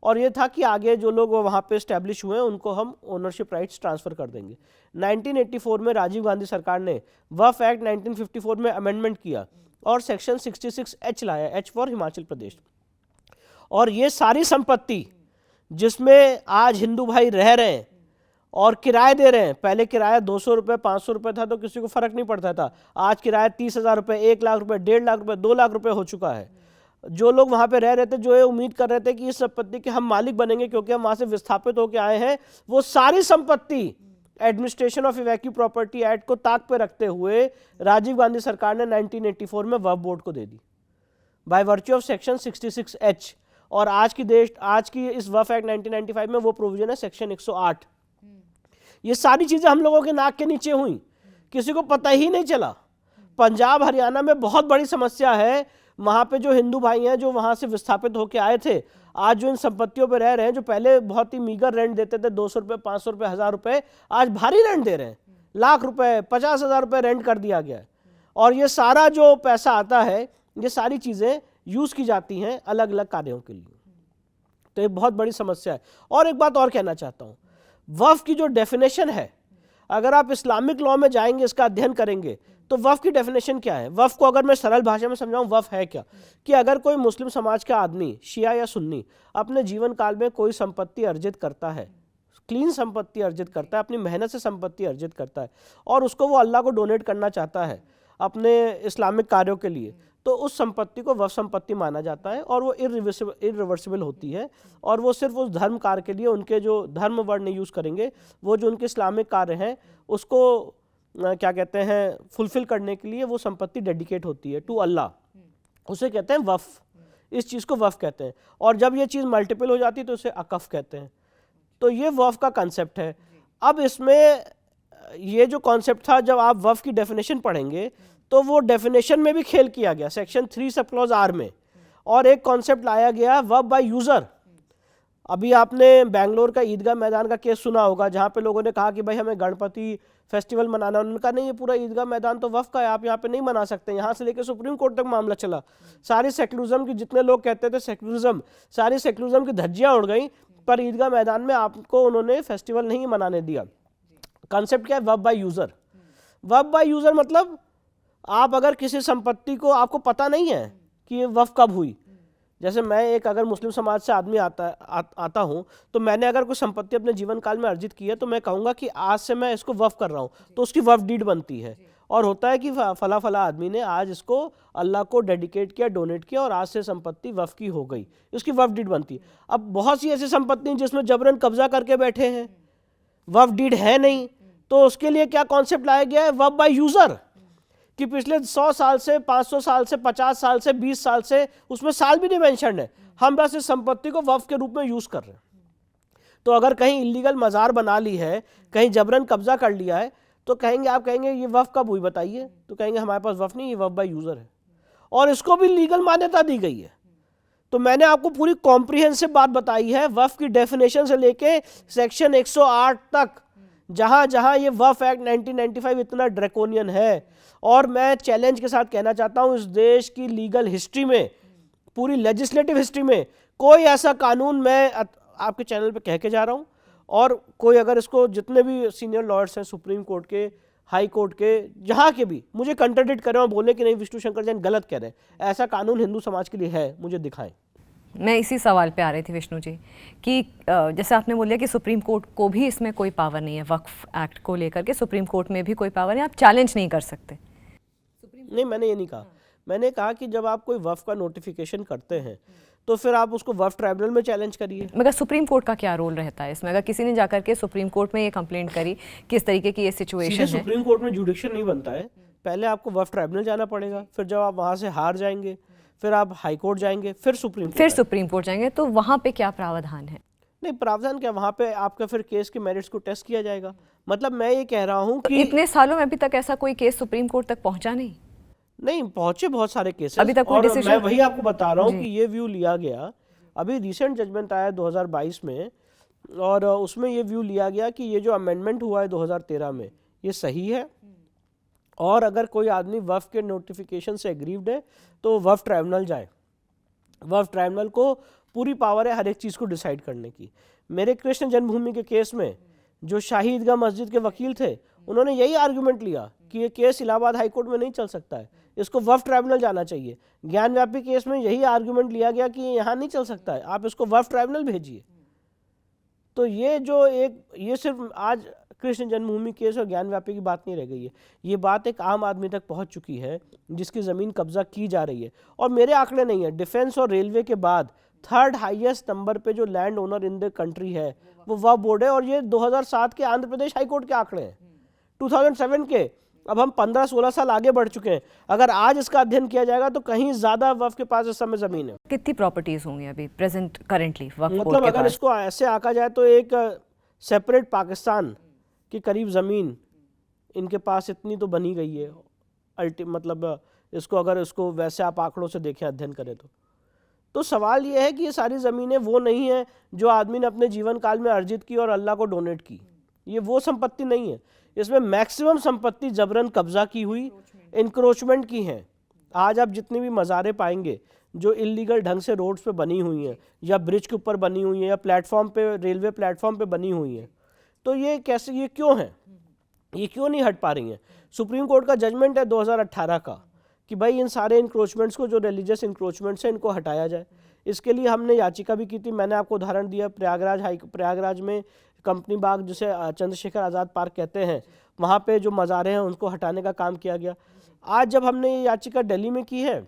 और ये था कि आगे जो लोग वहाँ पे एस्टेब्लिश हुए हैं उनको हम ओनरशिप राइट्स ट्रांसफ़र कर देंगे। 1984 में राजीव गांधी सरकार ने वक्फ एक्ट 1954 में अमेंडमेंट किया और सेक्शन 66H लाया, H फॉर हिमाचल प्रदेश। और ये सारी संपत्ति जिसमें आज हिंदू भाई रह रहे हैं और किराए दे रहे हैं, पहले किराया 200 रुपये 500 रुपये था तो किसी को फर्क नहीं पड़ता था, आज किराया 30,000 रुपये, 1 लाख रुपये, 1.5 लाख रुपये, 2 लाख रुपये हो चुका है। जो लोग वहाँ पे रह रहे थे, जो ये उम्मीद कर रहे थे कि इस संपत्ति के हम मालिक बनेंगे क्योंकि हम वहाँ से विस्थापित होकर आए हैं, वो सारी संपत्ति administration of evacuee property act को ताक पे रखते हुए राजीव गांधी सरकार ने 1984 में वक्फ बोर्ड को दे दी by virtue of section 66H। और आज की इस वक्फ एक्ट 1995 में वो प्रोविजन है सेक्शन 108। ये सारी चीजें हम लोगों के नाक के नीचे हुई, किसी को पता ही नहीं चला। पंजाब हरियाणा में बहुत बड़ी समस्या है, वहाँ पे जो हिंदू भाई हैं जो वहाँ से विस्थापित होकर आए थे, आज जो इन संपत्तियों पे रह रहे हैं, जो पहले बहुत ही मीगर रेंट देते थे 200 रुपये 500 रुपये 1000 रुपये, आज भारी रेंट दे रहे हैं, लाख रुपए 50,000 रुपये रेंट कर दिया गया है। और ये सारा जो पैसा आता है, ये सारी चीज़ें यूज़ की जाती हैं अलग अलग कार्यों के लिए। तो ये बहुत बड़ी समस्या है। और एक बात और कहना चाहता हूँ, वक्फ की जो डेफिनेशन है, अगर आप इस्लामिक लॉ में जाएंगे, इसका अध्ययन करेंगे, तो वक्फ की डेफिनेशन क्या है। वक्फ को अगर मैं सरल भाषा में समझाऊं, वक्फ है क्या, कि अगर कोई मुस्लिम समाज का आदमी, शिया या सुन्नी, अपने जीवन काल में कोई संपत्ति अर्जित करता है, क्लीन संपत्ति अर्जित करता है, अपनी मेहनत से संपत्ति अर्जित करता है और उसको वो अल्लाह को डोनेट करना चाहता है अपने इस्लामिक कार्यों के लिए, तो उस संपत्ति को वक्फ संपत्ति माना जाता है और वो इरिवर्सिबल होती है। और वो सिर्फ उस धर्म कार्य के लिए, उनके जो धर्म वर्ण यूज़ करेंगे, वो जो उनके इस्लामिक कार्य हैं उसको क्या कहते हैं फुलफिल करने के लिए वो संपत्ति डेडिकेट होती है टू अल्लाह, उसे कहते हैं वक्फ। इस चीज़ को वक्फ कहते हैं। और जब ये चीज़ मल्टीपल हो जाती है तो उसे अकफ कहते हैं। तो ये वक्फ का कंसेप्ट है। अब इसमें ये जो कॉन्सेप्ट था, जब आप वक्फ की डेफिनेशन पढ़ेंगे तो वो डेफिनेशन में भी खेल किया गया सेक्शन 3 सब क्लॉज R में, और एक कॉन्सेप्ट लाया गया वक्फ बाय यूज़र। अभी आपने बेंगलोर का ईदगाह मैदान का केस सुना होगा, जहाँ पे लोगों ने कहा कि भाई हमें गणपति फेस्टिवल मनाना, उन्होंने कहा नहीं, ये पूरा ईदगाह मैदान तो वक्फ का है, आप यहाँ पे नहीं मना सकते। यहाँ से लेकर सुप्रीम कोर्ट तक मामला चला। सारी सेक्युलरिज्म की, जितने लोग कहते थे सेक्युलरिज्म, सारी सेक्युलरिज्म की धज्जियाँ उड़ गई, पर ईदगाह मैदान में आपको उन्होंने फेस्टिवल नहीं मनाने दिया। कॉन्सेप्ट क्या है, Waqf by user. Waqf by user मतलब आप अगर किसी संपत्ति को, आपको पता नहीं है कि ये वक्फ कब हुई, जैसे मैं एक अगर मुस्लिम समाज से आदमी आता हूँ, तो मैंने अगर कोई संपत्ति अपने जीवन काल में अर्जित की है, तो मैं कहूँगा कि आज से मैं इसको वक्फ कर रहा हूँ, तो उसकी वक्फ डीड बनती है। और होता है कि फला फला आदमी ने आज इसको अल्लाह को डेडिकेट किया, डोनेट किया, और आज से संपत्ति वक्फ की हो गई, उसकी वक्फ डीड बनती है। अब बहुत सी ऐसी संपत्ति जिसमें जबरन कब्जा करके बैठे हैं, वक्फ डीड है नहीं, तो उसके लिए क्या कॉन्सेप्ट लाया गया है, वक्फ बाय यूज़र, कि पिछले 100 साल से, 500 साल से, 50 साल से, 20 साल से, उसमें साल भी नहीं मेंशन है, हम बस इस संपत्ति को वक्फ के रूप में यूज़ कर रहे हैं। तो अगर कहीं इलीगल मज़ार बना ली है, कहीं जबरन कब्जा कर लिया है, तो कहेंगे, आप कहेंगे ये वक्फ कब हुई बताइए, तो कहेंगे हमारे पास वक्फ नहीं, ये वक्फ बाय यूज़र है, और इसको भी लीगल मान्यता दी गई है। तो मैंने आपको पूरी कॉम्प्रिहेंसिव बात बताई है, वक्फ की डेफिनेशन से लेके सेक्शन 108 तक जहां जहां ये वफ एक्ट 1995 इतना ड्रैकोनियन है। और मैं चैलेंज के साथ कहना चाहता हूं, इस देश की लीगल हिस्ट्री में, पूरी लेजिस्लेटिव हिस्ट्री में कोई ऐसा कानून, मैं आपके चैनल पे कह के जा रहा हूं, और कोई अगर इसको, जितने भी सीनियर लॉयर्स हैं सुप्रीम कोर्ट के, हाई कोर्ट के, जहां के भी, मुझे कंट्राडिक्ट करें और बोले कि नहीं विष्णु शंकर जैन गलत कह रहे हैं, ऐसा कानून हिंदू समाज के लिए है, मुझे दिखाएं। मैं इसी सवाल पे आ रही थी विष्णु जी कि जैसे आपने बोला कि सुप्रीम कोर्ट को भी इसमें कोई पावर नहीं है, वक्फ एक्ट को लेकर के सुप्रीम कोर्ट में भी कोई पावर नहीं, आप चैलेंज नहीं कर सकते। नहीं, मैंने ये नहीं कहा। मैंने कहा कि जब आप कोई वक्फ का नोटिफिकेशन करते हैं तो फिर आप उसको वक्फ ट्राइब्यूनल में चैलेंज करिए। मगर सुप्रीम कोर्ट का क्या रोल रहता है इसमें? अगर किसी ने जाकर के सुप्रीम कोर्ट में ये कंप्लेंट करी कि इस तरीके की ये सिचुएशन है, सुप्रीम कोर्ट में जुडिक्शन नहीं बनता है, पहले आपको वक्फ ट्राइब्यूनल जाना पड़ेगा, फिर जब आप वहां से हार जाएंगे फिर आप हाई कोर्ट जाएंगे, फिर सुप्रीम कोर्ट जाएंगे, तो वहां पे क्या प्रावधान है? नहीं, प्रावधान क्या, वहां पे आपका फिर केस के मेरिट्स को टेस्ट किया जाएगा। मतलब मैं ये कह रहा हूँ कि इतने सालों में अभी तक ऐसा कोई केस सुप्रीम कोर्ट तक पहुंचा नहीं पहुंचे बहुत सारे केसेस अभी तक कोई डिसीजन। मैं वही आपको बता रहा हूँ कि ये व्यू लिया गया, अभी रिसेंट जजमेंट आया 2022 में, और उसमें ये व्यू लिया गया कि ये जो अमेंडमेंट हुआ है 2013 में, ये सही है, और अगर कोई आदमी वक्फ के नोटिफिकेशन से एग्रीव्ड है तो वक्फ ट्राइब्यूनल जाए। वक्फ ट्राइब्यूनल को पूरी पावर है हर एक चीज़ को डिसाइड करने की। मेरे कृष्ण जन्मभूमि के केस में जो शाही ईदगाह मस्जिद के वकील थे, उन्होंने यही आर्गुमेंट लिया कि ये केस इलाहाबाद हाई कोर्ट में नहीं चल सकता है, इसको वक्फ ट्राइब्यूनल जाना चाहिए। ज्ञानव्यापी केस में यही आर्गुमेंट लिया गया कि यहाँ नहीं चल सकता है, आप इसको वक्फ ट्राइब्यूनल भेजिए। तो ये जो ये सिर्फ आज कृष्ण जन्मभूमि केस और ज्ञानव्यापी की बात नहीं रह गई है, ये बात एक आम आदमी तक पहुंच चुकी है जिसकी ज़मीन कब्जा की जा रही है। और मेरे आंकड़े नहीं है, डिफेंस और रेलवे के बाद थर्ड हाईएस्ट नंबर पे जो land owner in the country है वो वक्फ बोर्ड है, और ये 2007 के आंध्र प्रदेश हाई कोर्ट के आंकड़े हैं, 2007 के। अब हम 15-16 साल आगे बढ़ चुके हैं। अगर आज इसका अध्ययन किया जाएगा तो कहीं ज्यादा वक्फ के पास इस समय जमीन है। कितनी प्रॉपर्टीज होंगी अभी करेंटली वक्फ बोर्ड मतलब के अगर पास? इसको ऐसे आंका जाए तो एक सेपरेट पाकिस्तान के करीब जमीन इनके पास इतनी तो बनी गई है। मतलब इसको अगर इसको वैसे आप आंकड़ों से देखें, अध्ययन करें तो सवाल ये है कि ये सारी ज़मीनें वो नहीं है जो आदमी ने अपने जीवन काल में अर्जित की और अल्लाह को डोनेट की। ये वो संपत्ति नहीं है। इसमें मैक्सिमम संपत्ति जबरन कब्जा की हुई, इंक्रोचमेंट की है। आज आप जितनी भी मज़ारें पाएंगे जो इलीगल ढंग से रोड्स पे बनी हुई हैं, या ब्रिज के ऊपर बनी हुई हैं, या प्लेटफॉर्म पे, रेलवे प्लेटफॉर्म पे बनी हुई हैं, तो ये कैसे, ये क्यों है, ये क्यों नहीं हट पा रही हैं? सुप्रीम कोर्ट का जजमेंट है 2018 का कि भाई इन सारे इंक्रोचमेंट्स को, जो रिलीजियस इंक्रोचमेंट्स हैं, इनको हटाया जाए। इसके लिए हमने याचिका भी की थी। मैंने आपको उदाहरण दिया, प्रयागराज में कंपनी बाग, जिसे चंद्रशेखर आज़ाद पार्क कहते हैं, वहाँ पे जो मज़ारे हैं उनको हटाने का काम किया गया। आज जब हमने ये याचिका दिल्ली में की है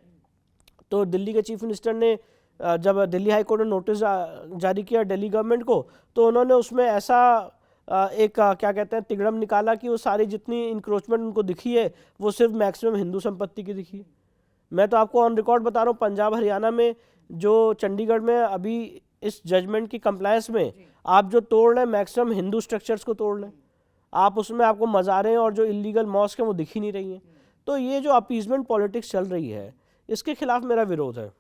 तो दिल्ली के चीफ मिनिस्टर ने, जब दिल्ली हाई कोर्ट ने नोटिस जारी किया दिल्ली गवर्नमेंट को, तो उन्होंने उसमें ऐसा एक क्या कहते हैं तिगड़म निकाला कि वो सारी जितनी इंक्रोचमेंट उनको दिखी है वो सिर्फ मैक्सिमम हिंदू संपत्ति की दिखी है। मैं तो आपको ऑन रिकॉर्ड बता रहा हूँ, पंजाब हरियाणा में, जो चंडीगढ़ में अभी इस जजमेंट की कंप्लायंस में आप जो तोड़ रहे हैं, मैक्सिमम हिंदू स्ट्रक्चर्स को तोड़ रहे हैं आप, उसमें आपको मज़ारें और जो इलीगल मॉस्क हैं वो दिख ही नहीं रही हैं। तो ये जो अपीजमेंट पॉलिटिक्स चल रही है, इसके खिलाफ मेरा विरोध है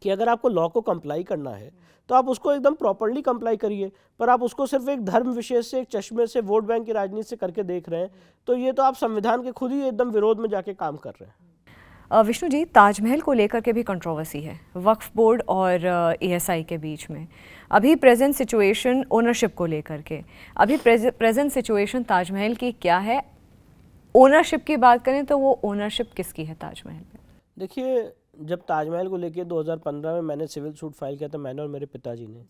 कि अगर आपको लॉ को कंप्लाई करना है तो आप उसको एकदम प्रॉपर्ली कंप्लाई करिए, पर आप उसको सिर्फ एक धर्म विशेष से, एक चश्मे से, वोट बैंक की राजनीति से करके देख रहे हैं, तो ये तो आप संविधान के खुद ही एकदम विरोध में जाके काम कर रहे हैं। विष्णु जी, ताजमहल को लेकर के भी कंट्रोवर्सी है वक्फ बोर्ड और एएसआई के बीच में। अभी प्रेजेंट सिचुएशन ओनरशिप को लेकर के, अभी प्रेजेंट सिचुएशन ताजमहल की क्या है? ओनरशिप की बात करें तो वो ओनरशिप किसकी है ताजमहल में? देखिए, जब ताजमहल को लेके 2015 में मैंने सिविल सूट फाइल किया था, मैंने और मेरे पिताजी ने,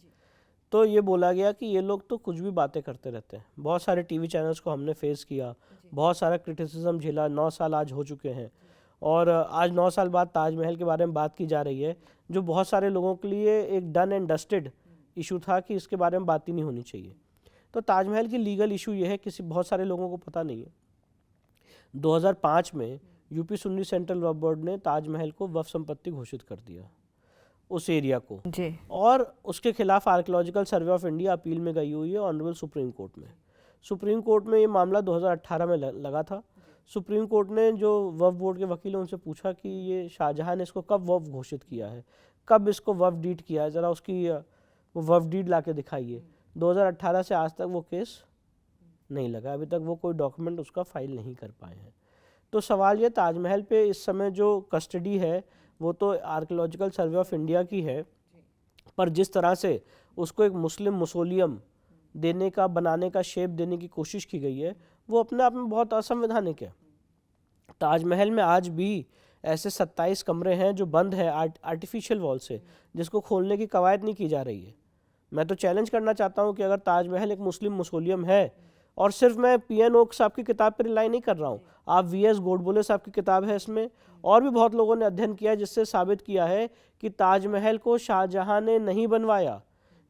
तो ये बोला गया कि ये लोग तो कुछ भी बातें करते रहते हैं। बहुत सारे टीवी चैनल्स को हमने फेस किया, बहुत सारा क्रिटिसिज्म झेला। 9 साल आज हो चुके हैं और आज 9 साल बाद ताजमहल के बारे में बात की जा रही है, जो बहुत सारे लोगों के लिए एक डन एंड डस्टेड इशू था कि इसके बारे में बात ही नहीं होनी चाहिए। तो ताजमहल की लीगल इशू ये है, बहुत सारे लोगों को पता नहीं है। 2005 में यूपी सुन्नी सेंट्रल वक्फ बोर्ड ने ताजमहल को वक्फ संपत्ति घोषित कर दिया, उस एरिया को जी। और उसके खिलाफ archaeological survey of India appeal में गई हुई है ऑनरेबल सुप्रीम कोर्ट में। सुप्रीम कोर्ट में ये मामला 2018 में लगा था। सुप्रीम कोर्ट ने जो वक्फ बोर्ड के वकील हैं उनसे पूछा कि ये शाहजहां ने इसको कब वक्फ घोषित किया है, कब इसको वक्फ डीड किया है, ज़रा उसकी वो वक्फ डीड ला के दिखाइए। 2018 से आज तक वो केस नहीं लगा, अभी तक वो कोई डॉक्यूमेंट उसका फाइल नहीं कर पाए हैं। तो सवाल ये, ताजमहल पे इस समय जो कस्टडी है वो तो आर्कियोलॉजिकल सर्वे ऑफ इंडिया की है, पर जिस तरह से उसको एक मुस्लिम मुसोलियम देने का, बनाने का, शेप देने की कोशिश की गई है, वो अपने आप में बहुत असंवैधानिक है। ताजमहल में आज भी ऐसे 27 कमरे हैं जो बंद है आर्टिफिशियल वॉल से, जिसको खोलने की कवायद नहीं की जा रही है। मैं तो चैलेंज करना चाहता हूँ कि अगर ताजमहल एक मुस्लिम मुसोलियम है, और सिर्फ मैं पीएन ओक साहब की किताब पर रिलाई नहीं कर रहा हूँ, आप वीएस गोडबोले साहब की किताब है इसमें, और भी बहुत लोगों ने अध्ययन किया जिससे साबित किया है कि ताजमहल को शाहजहां ने नहीं बनवाया,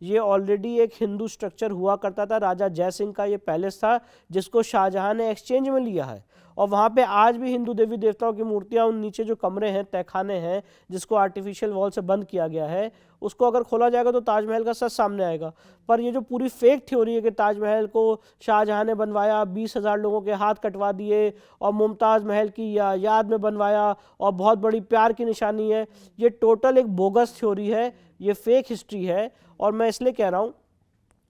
ये ऑलरेडी एक हिंदू स्ट्रक्चर हुआ करता था। राजा जय सिंह का ये पैलेस था जिसको शाहजहां ने एक्सचेंज में लिया है, और वहाँ पे आज भी हिंदू देवी देवताओं की मूर्तियाँ, उन नीचे जो कमरे हैं, तहखाने हैं, जिसको आर्टिफिशियल वॉल से बंद किया गया है, उसको अगर खोला जाएगा तो ताजमहल का सच सामने आएगा। पर ये जो पूरी फेक थ्योरी है कि ताजमहल को शाहजहां ने बनवाया, 20,000 लोगों के हाथ कटवा दिए और मुमताज़ महल की याद में बनवाया और बहुत बड़ी प्यार की निशानी है, ये टोटल एक बोगस थ्योरी है, ये फेक हिस्ट्री है। और मैं इसलिए कह रहा हूँ,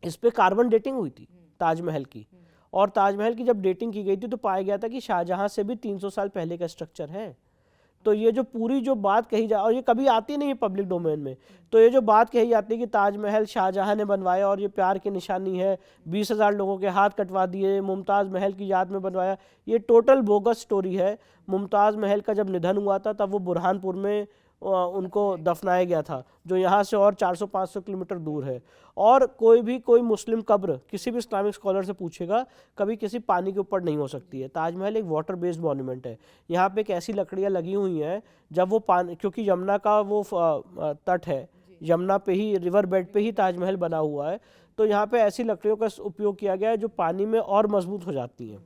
इस पर कार्बन डेटिंग हुई थी ताजमहल की, और ताजमहल की जब डेटिंग की गई थी तो पाया गया था कि शाहजहां से भी 300 साल पहले का स्ट्रक्चर है। तो ये जो पूरी जो बात कही जा, और ये कभी आती नहीं है पब्लिक डोमेन में, तो ये जो बात कही जाती है कि ताजमहल शाहजहां ने बनवाया और ये प्यार की निशानी है, 20,000 लोगों के हाथ कटवा दिए, मुमताज़ महल की याद में बनवाया, ये टोटल बोगस स्टोरी है। मुमताज़ महल का जब निधन हुआ था तब वो बुरहानपुर में उनको दफनाया गया था, जो यहाँ से और 400-500 किलोमीटर दूर है। और कोई मुस्लिम कब्र किसी भी इस्लामिक स्कॉलर से पूछेगा, कभी किसी पानी के ऊपर नहीं हो सकती है। ताजमहल एक वाटर बेस्ड मॉन्यूमेंट है। यहाँ पे एक ऐसी लकड़ियाँ लगी हुई हैं, जब वो पानी, क्योंकि यमुना का वो तट है, यमुना पे ही, रिवर बेड पे ही ताजमहल बना हुआ है, तो यहाँ पे ऐसी लकड़ियों का उपयोग किया गया है जो पानी में और मजबूत हो जाती हैं।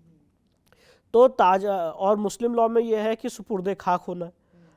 तो और मुस्लिम लॉ में ये है कि सुपुर्दे खाक होना है।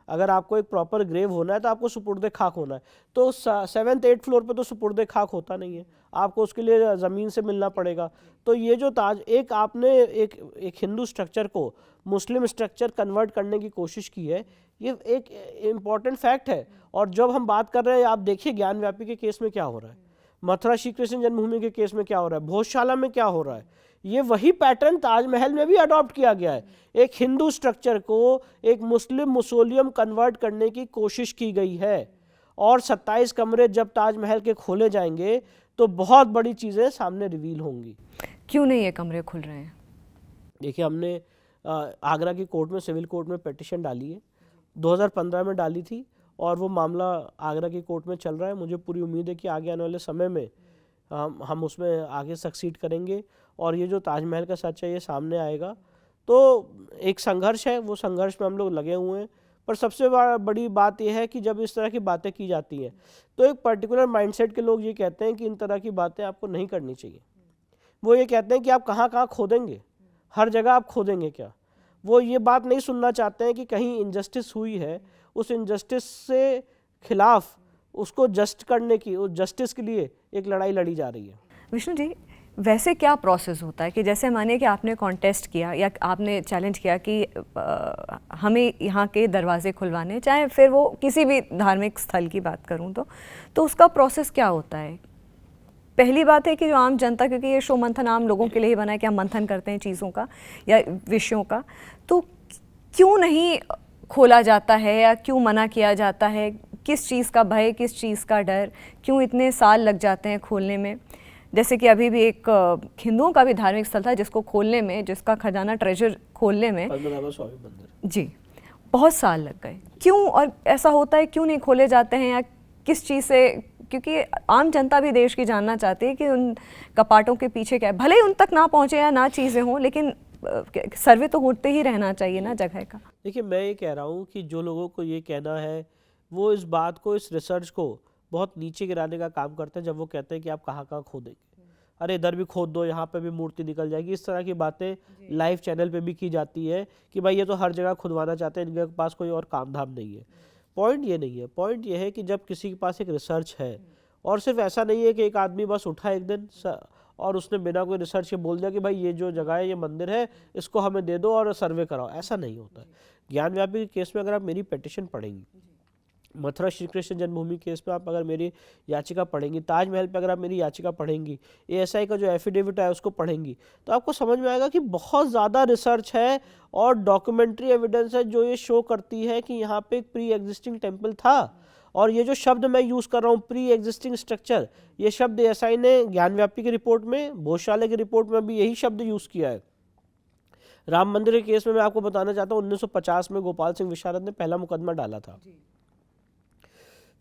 अगर आपको एक प्रॉपर ग्रेव होना है तो आपको सुपुर्दे खाक होना है। तो 7th 8th फ्लोर पे तो सुपुर्दे खाक होता नहीं है, आपको उसके लिए ज़मीन से मिलना पड़ेगा। तो ये जो एक आपने एक हिंदू स्ट्रक्चर को मुस्लिम स्ट्रक्चर कन्वर्ट करने की कोशिश की है, ये एक इम्पॉर्टेंट फैक्ट है। और जब हम बात कर रहे हैं, आप देखिए ज्ञानव्यापी के केस में क्या हो रहा है, मथुरा श्री कृष्ण जन्मभूमि के केस में क्या हो रहा है, भोजशाला में क्या हो रहा है, ये वही पैटर्न ताजमहल में भी अडॉप्ट किया गया है। एक हिंदू स्ट्रक्चर को एक मुस्लिम मुसोलियम कन्वर्ट करने की कोशिश की गई है, और 27 कमरे जब ताजमहल के खोले जाएंगे तो बहुत बड़ी चीज़ें सामने रिवील होंगी। क्यों नहीं ये कमरे खुल रहे हैं? देखिए, हमने आगरा की कोर्ट में, सिविल कोर्ट में पिटीशन डाली है, 2015 में डाली थी, और वो मामला आगरा की कोर्ट में चल रहा है। मुझे पूरी उम्मीद है कि आगे आने वाले समय में हम उसमें आगे सक्सीड करेंगे, और ये जो ताजमहल का सच है ये सामने आएगा। तो एक संघर्ष है, वो संघर्ष में हम लोग लगे हुए हैं। पर सबसे बड़ी बात यह है कि जब इस तरह की बातें की जाती हैं तो एक पर्टिकुलर माइंडसेट के लोग ये कहते हैं कि इन तरह की बातें आपको नहीं करनी चाहिए। वो ये कहते हैं कि आप कहाँ कहाँ खोदेंगे, हर जगह आप खोदेंगे क्या। वो ये बात नहीं सुनना चाहते हैं कि कहीं इनजस्टिस हुई है, उस इनजस्टिस से खिलाफ उसको जस्ट करने की, उस जस्टिस के लिए एक लड़ाई लड़ी जा रही है। विष्णु जी, वैसे क्या प्रोसेस होता है कि जैसे मानिए कि आपने कॉन्टेस्ट किया या आपने चैलेंज किया कि हमें यहाँ के दरवाजे खुलवाने, चाहे फिर वो किसी भी धार्मिक स्थल की बात करूँ तो उसका प्रोसेस क्या होता है? पहली बात है कि जो आम जनता, क्योंकि ये शो मंथन आम लोगों के लिए ही बना है कि हम मंथन करते हैं चीज़ों का या विषयों का, तो क्यों नहीं खोला जाता है या क्यों मना किया जाता है? किस चीज़ का भय, किस चीज़ का डर, क्यों इतने साल लग जाते हैं खोलने में? जैसे कि अभी भी एक हिंदुओं का भी धार्मिक स्थल था जिसको खोलने में, जिसका खजाना ट्रेजर खोलने में जी बहुत साल लग गए। क्यों? और ऐसा होता है क्यों नहीं खोले जाते हैं, या किस चीज़ से? क्योंकि आम जनता भी देश की जानना चाहती है कि उन कपाटों के पीछे क्या है। भले ही उन तक ना पहुँचे या ना चीज़ें हों, लेकिन सर्वे तो होते ही रहना चाहिए ना जगह का। देखिए, मैं ये कह रहा हूँ कि जो लोगों को ये कहना है वो इस बात को, इस रिसर्च को बहुत नीचे गिराने का काम करते हैं। जब वो कहते हैं कि आप कहाँ कहाँ खोदेंगे, अरे इधर भी खोद दो, यहाँ पे भी मूर्ति निकल जाएगी, इस तरह की बातें लाइव चैनल पे भी की जाती है कि भाई ये तो हर जगह खुदवाना चाहते हैं, इनके पास कोई और काम धाम नहीं है। पॉइंट ये नहीं है। पॉइंट ये है कि जब किसी के पास एक रिसर्च है, और सिर्फ ऐसा नहीं है कि एक आदमी बस उठा एक दिन और उसने बिना कोई रिसर्च के बोल दिया कि भाई ये जो जगह है, ये मंदिर है, इसको हमें दे दो और सर्वे कराओ, ऐसा नहीं होता है। ज्ञानव्यापी के केस में अगर आप मेरी पिटीशन पढ़ेंगी मथुरा श्री कृष्ण जन्मभूमि केस पे आप अगर मेरी याचिका पढ़ेंगी, ताजमहल पे अगर आप मेरी याचिका पढ़ेंगी, एएसआई का जो एफिडेविट है उसको पढ़ेंगी, तो आपको समझ में आएगा कि बहुत ज़्यादा रिसर्च है और डॉक्यूमेंट्री एविडेंस है जो ये शो करती है कि यहाँ पे एक प्री एग्जिस्टिंग टेम्पल था। और ये जो शब्द मैं यूज़ कर रहा हूँ प्री एग्जिस्टिंग स्ट्रक्चर, ये शब्द एएसआई ने ज्ञानव्यापी की रिपोर्ट में, भोजशाला की रिपोर्ट में भी यही शब्द यूज़ किया है। राम मंदिर के केस में मैं आपको बताना चाहता हूँ 1950 में गोपाल सिंह विशारद ने पहला मुकदमा डाला था।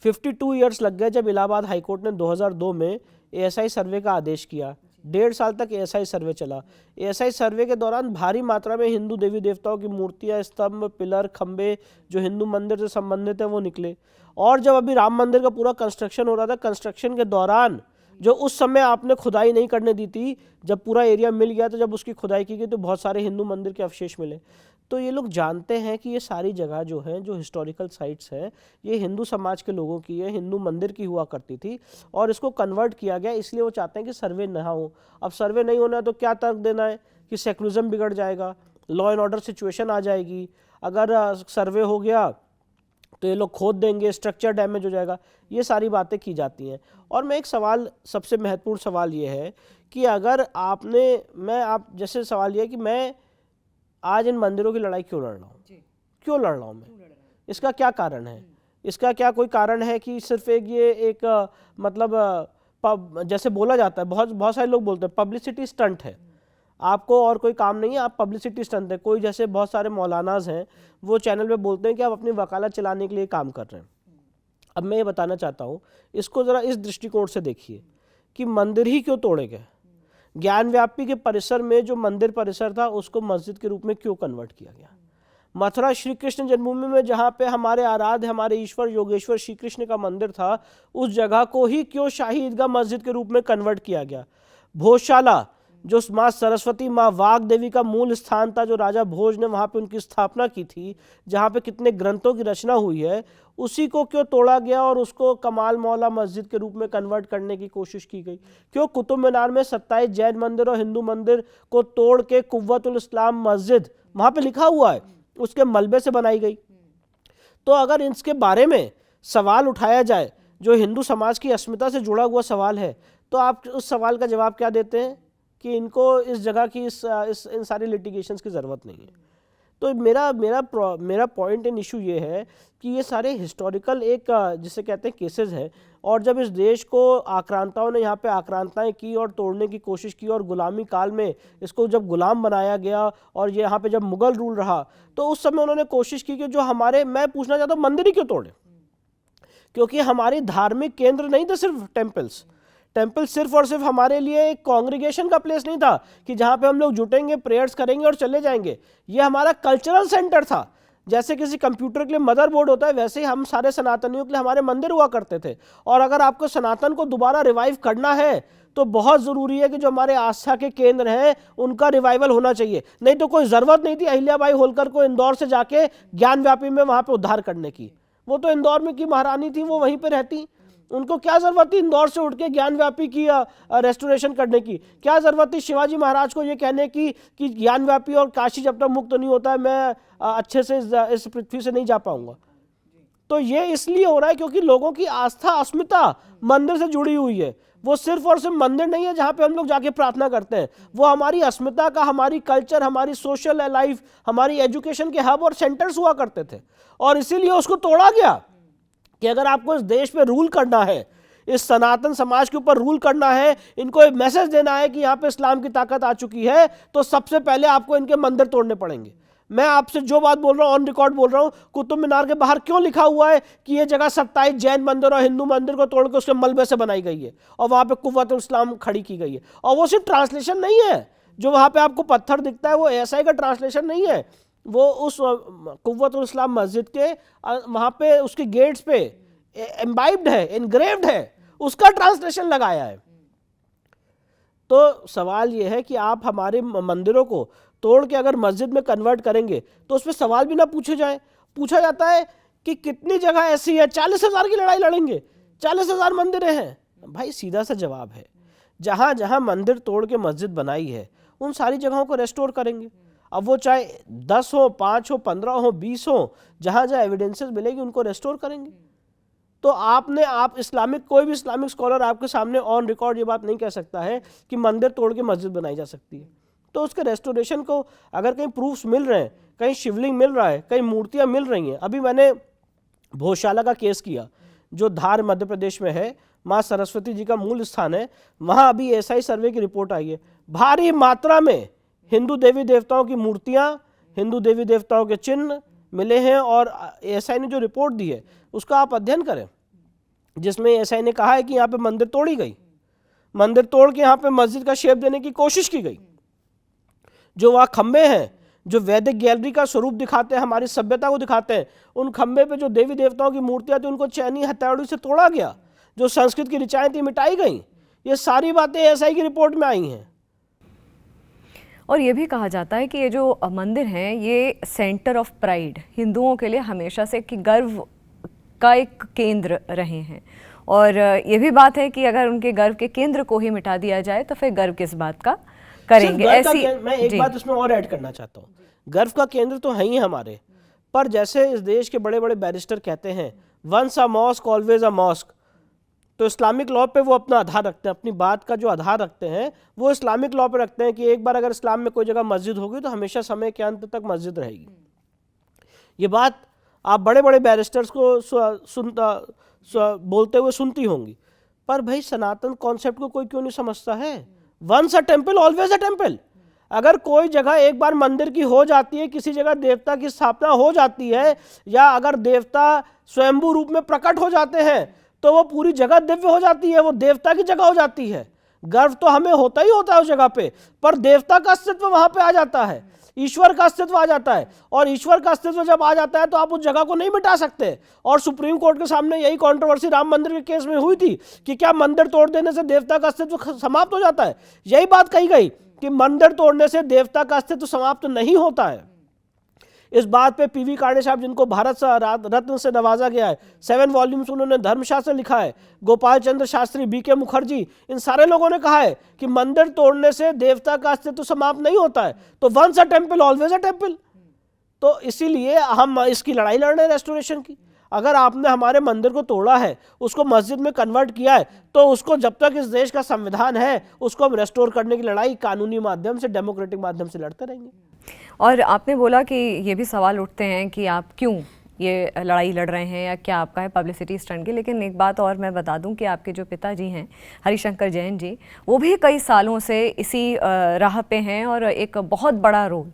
52 ईयर्स लग गए जब इलाहाबाद हाईकोर्ट ने 2002 में एएसआई सर्वे का आदेश किया। 1.5 साल तक एएसआई सर्वे चला। एएसआई सर्वे के दौरान भारी मात्रा में हिंदू देवी देवताओं की मूर्तियां, स्तंभ, पिलर, खंबे जो हिंदू मंदिर से संबंधित है वो निकले। और जब अभी राम मंदिर का पूरा कंस्ट्रक्शन हो रहा था, कंस्ट्रक्शन के दौरान जो उस समय आपने खुदाई नहीं करने दी थी, जब पूरा एरिया मिल गया तो जब उसकी खुदाई की गई तो बहुत सारे हिंदू मंदिर के अवशेष मिले। तो ये लोग जानते हैं कि ये सारी जगह जो है, जो हिस्टोरिकल साइट्स हैं, ये हिंदू समाज के लोगों की है, हिंदू मंदिर की हुआ करती थी और इसको कन्वर्ट किया गया, इसलिए वो चाहते हैं कि सर्वे ना हो। अब सर्वे नहीं होना है तो क्या तर्क देना है कि सेकुलरिज्म बिगड़ जाएगा, लॉ एंड ऑर्डर सिचुएशन आ जाएगी, अगर सर्वे हो गया तो ये लोग खोद देंगे, स्ट्रक्चर डैमेज हो जाएगा, ये सारी बातें की जाती हैं। और मैं एक सवाल, सबसे महत्वपूर्ण सवाल ये है कि अगर आप जैसे सवाल ये है कि मैं आज इन मंदिरों की लड़ाई क्यों लड़ रहा हूँ, क्यों लड़ रहा हूँ मैं, इसका क्या कारण है? इसका क्या कोई कारण है कि सिर्फ जैसे बोला जाता है, बहुत सारे लोग बोलते हैं पब्लिसिटी स्टंट है, आपको और कोई काम नहीं है, आप पब्लिसिटी स्टंट है। कोई जैसे बहुत सारे मौलानाज हैं वो चैनल पे बोलते हैं कि आप अपनी वकालत चलाने के लिए काम कर रहे हैं। अब मैं ये बताना चाहता हूँ, इसको ज़रा इस दृष्टिकोण से देखिए कि मंदिर ही क्यों तोड़े गए। ज्ञानव्यापी के परिसर में जो मंदिर परिसर था उसको मस्जिद के रूप में क्यों कन्वर्ट किया गया। मथुरा श्री कृष्ण जन्मभूमि में जहाँ पे हमारे आराध्य, हमारे ईश्वर योगेश्वर श्री कृष्ण का मंदिर था, उस जगह को ही क्यों शाही ईदगाह मस्जिद के रूप में कन्वर्ट किया गया। भोजशाला जो माँ सरस्वती, माँ वाग देवी का मूल स्थान था, जो राजा भोज ने वहाँ पे उनकी स्थापना की थी, जहाँ पे कितने ग्रंथों की रचना हुई है, उसी को क्यों तोड़ा गया और उसको कमाल मौला मस्जिद के रूप में कन्वर्ट करने की कोशिश की गई। क्यों कुतुब मीनार में 27 जैन मंदिर और हिंदू मंदिर को तोड़ के कुव्वतुल इस्लाम मस्जिद वहाँ पे लिखा हुआ है, उसके मलबे से बनाई गई। तो अगर इसके बारे में सवाल उठाया जाए जो हिंदू समाज की अस्मिता से जुड़ा हुआ सवाल है, तो आप उस सवाल का जवाब क्या देते हैं कि इनको इस जगह की इन सारी लिटिगेशंस की ज़रूरत नहीं है। तो मेरा पॉइंट इन इशू ये है कि ये सारे हिस्टोरिकल जिसे कहते हैं केसेस हैं, और जब इस देश को आक्रांताओं ने यहाँ पे आक्रांताएं की और तोड़ने की कोशिश की और गुलामी काल में इसको जब गुलाम बनाया गया और ये यहाँ पे जब मुगल रूल रहा, तो उस समय उन्होंने कोशिश की कि जो मैं पूछना चाहता हूँ, मंदिर ही क्यों तोड़े? क्योंकि हमारी धार्मिक केंद्र नहीं थे सिर्फ टेम्पल सिर्फ और सिर्फ हमारे लिए एक कांग्रीगेशन का प्लेस नहीं था कि जहाँ पे हम लोग जुटेंगे, प्रेयर्स करेंगे और चले जाएंगे। ये हमारा कल्चरल सेंटर था। जैसे किसी कंप्यूटर के लिए मदरबोर्ड होता है, वैसे ही हम सारे सनातनियों के लिए हमारे मंदिर हुआ करते थे। और अगर आपको सनातन को दोबारा रिवाइव करना है तो बहुत ज़रूरी है कि जो हमारे आस्था के केंद्र हैं उनका रिवाइवल होना चाहिए। नहीं तो कोई ज़रूरत नहीं थी अहिल्याबाई होलकर को इंदौर से जाके ज्ञानव्यापी में वहाँ पर उद्धार करने की। वो तो इंदौर में की महारानी थी, वो वहीं पर रहती, उनको क्या जरूरत थी इंदौर से उठ के ज्ञानव्यापी की रेस्टोरेशन करने की? क्या जरूरत थी शिवाजी महाराज को ये कहने की कि ज्ञानव्यापी और काशी जब तक मुक्त नहीं होता है मैं अच्छे से इस पृथ्वी से नहीं जा पाऊंगा? तो ये इसलिए हो रहा है क्योंकि लोगों की आस्था, अस्मिता मंदिर से जुड़ी हुई है। वो सिर्फ और सिर्फ मंदिर नहीं है जहाँ पे हम लोग जाके प्रार्थना करते हैं, वो हमारी अस्मिता का, हमारी कल्चर, हमारी सोशल लाइफ, हमारी एजुकेशन के हब और सेंटर्स हुआ करते थे। और इसीलिए उसको तोड़ा गया कि अगर आपको इस देश पे रूल करना है, इस सनातन समाज के ऊपर रूल करना है, इनको एक मैसेज देना है कि यहाँ पे इस्लाम की ताकत आ चुकी है, तो सबसे पहले आपको इनके मंदिर तोड़ने पड़ेंगे। मैं आपसे जो बात बोल रहा हूँ ऑन रिकॉर्ड बोल रहा हूँ, कुतुब मीनार के बाहर क्यों लिखा हुआ है कि ये जगह 27 जैन मंदिर और हिंदू मंदिर को तोड़ के उसके मलबे से बनाई गई है और वहाँ पे कुव्वतुल इस्लाम खड़ी की गई है। और वो सिर्फ ट्रांसलेशन नहीं है, जो वहाँ पे आपको पत्थर दिखता है वो एएसआई का ट्रांसलेशन नहीं है, वो उस कुव्वतुल इस्लाम मस्जिद के वहाँ पे उसके गेट्स पे एम्बाइब्ड है, इनग्रेव्ड है, उसका ट्रांसलेशन लगाया है। तो सवाल यह है कि आप हमारे मंदिरों को तोड़ के अगर मस्जिद में कन्वर्ट करेंगे तो उसमें सवाल भी ना पूछे जाए। पूछा जाता है कि कितनी जगह ऐसी है, 40,000 की लड़ाई लड़ेंगे, 40,000 मंदिर हैं। भाई सीधा सा जवाब है, जहां जहां मंदिर तोड़ के मस्जिद बनाई है उन सारी जगहों को रेस्टोर करेंगे। अब वो चाहे 10 हो, 5 हो, 15 हो, 20 हो, जहां जहां एविडेंसेस मिलेगी उनको रेस्टोर करेंगे। तो आप इस्लामिक, कोई भी इस्लामिक स्कॉलर आपके सामने ऑन रिकॉर्ड ये बात नहीं कह सकता है कि मंदिर तोड़ के मस्जिद बनाई जा सकती है। तो उसके रेस्टोरेशन को अगर कहीं प्रूफ्स मिल रहे हैं, कहीं शिवलिंग मिल रहा है, कहीं मूर्तियां मिल रही हैं। अभी मैंने भोजशाला का केस किया जो धार मध्य प्रदेश में है, माँ सरस्वती जी का मूल स्थान है। वहाँ अभी एएसआई सर्वे की रिपोर्ट आई है, भारी मात्रा में हिंदू देवी देवताओं की मूर्तियाँ, हिंदू देवी देवताओं के चिन्ह मिले हैं। और एएसआई ने जो रिपोर्ट दी है उसका आप अध्ययन करें, जिसमें एएसआई ने कहा है कि यहाँ पे मंदिर तोड़ी गई, मंदिर तोड़ के यहाँ पे मस्जिद का शेप देने की कोशिश की गई। जो वहाँ खंबे हैं जो वैदिक गैलरी का स्वरूप दिखाते हैं, हमारी सभ्यता को दिखाते हैं, उन खंबे पे जो देवी देवताओं की मूर्तियां थी उनको चैनी हथौड़ी से तोड़ा गया, जो संस्कृत की ऋचाएं थी मिटाई गई। ये सारी बातें एएसआई की रिपोर्ट में आई हैं। और ये भी कहा जाता है कि ये जो मंदिर हैं ये सेंटर ऑफ प्राइड हिंदुओं के लिए हमेशा से कि गर्व का एक केंद्र रहे हैं। और ये भी बात है कि अगर उनके गर्व के केंद्र को ही मिटा दिया जाए तो फिर गर्व किस बात का करेंगे। ऐसी मैं एक बात इसमें और ऐड करना चाहता हूँ, गर्व का केंद्र तो है ही हमारे, पर जैसे इस देश के बड़े बड़े बैरिस्टर कहते हैं once a mosque always a mosque, तो इस्लामिक लॉ पे वो अपना आधार रखते हैं, अपनी बात का जो आधार रखते हैं वो इस्लामिक लॉ पे रखते हैं कि एक बार अगर इस्लाम में कोई जगह मस्जिद होगी तो हमेशा समय के अंत तक मस्जिद रहेगी। ये बात आप बड़े बड़े बैरिस्टर्स को बोलते हुए सुनती होंगी, पर भाई सनातन कॉन्सेप्ट को कोई क्यों नहीं समझता है? Once a temple always a temple. अगर कोई जगह एक बार मंदिर की हो जाती है, किसी जगह देवता की स्थापना हो जाती है, या अगर देवता स्वयंभू रूप में प्रकट हो जाते हैं तो वो पूरी जगह दिव्य हो जाती है, वो देवता की जगह हो जाती है। गर्व तो हमें होता ही होता है उस जगह पे, पर देवता का अस्तित्व वहां पे आ जाता है, ईश्वर का अस्तित्व आ जाता है। और ईश्वर का अस्तित्व जब आ जाता है तो आप उस जगह को नहीं मिटा सकते। और सुप्रीम कोर्ट के सामने यही कंट्रोवर्सी राम मंदिर के केस में हुई थी कि क्या मंदिर तोड़ देने से देवता का अस्तित्व समाप्त हो जाता है। यही बात कही गई कि मंदिर तोड़ने से देवता का अस्तित्व समाप्त नहीं होता है। इस बात पे पीवी काणे साहब, जिनको भारत रत्न से नवाजा गया है, 7 वॉल्यूम्स उन्होंने धर्मशास्त्र लिखा है, गोपाल चंद्र शास्त्री, बीके मुखर्जी, इन सारे लोगों ने कहा है कि मंदिर तोड़ने से देवता का अस्तित्व समाप्त नहीं होता है। तो once a temple always a temple. तो इसीलिए हम इसकी लड़ाई लड़ रहे हैं रेस्टोरेशन की। अगर आपने हमारे मंदिर को तोड़ा है, उसको मस्जिद में कन्वर्ट किया है, तो उसको जब तक इस देश का संविधान है उसको हम रेस्टोर करने की लड़ाई कानूनी माध्यम से, डेमोक्रेटिक माध्यम से लड़ते रहेंगे। और आपने बोला कि ये भी सवाल उठते हैं कि आप क्यों ये लड़ाई लड़ रहे हैं या क्या आपका है पब्लिसिटी स्टंट की। लेकिन एक बात और मैं बता दूं कि आपके जो पिताजी हैं हरिशंकर जैन जी, वो भी कई सालों से इसी राह पे हैं और एक बहुत बड़ा रोल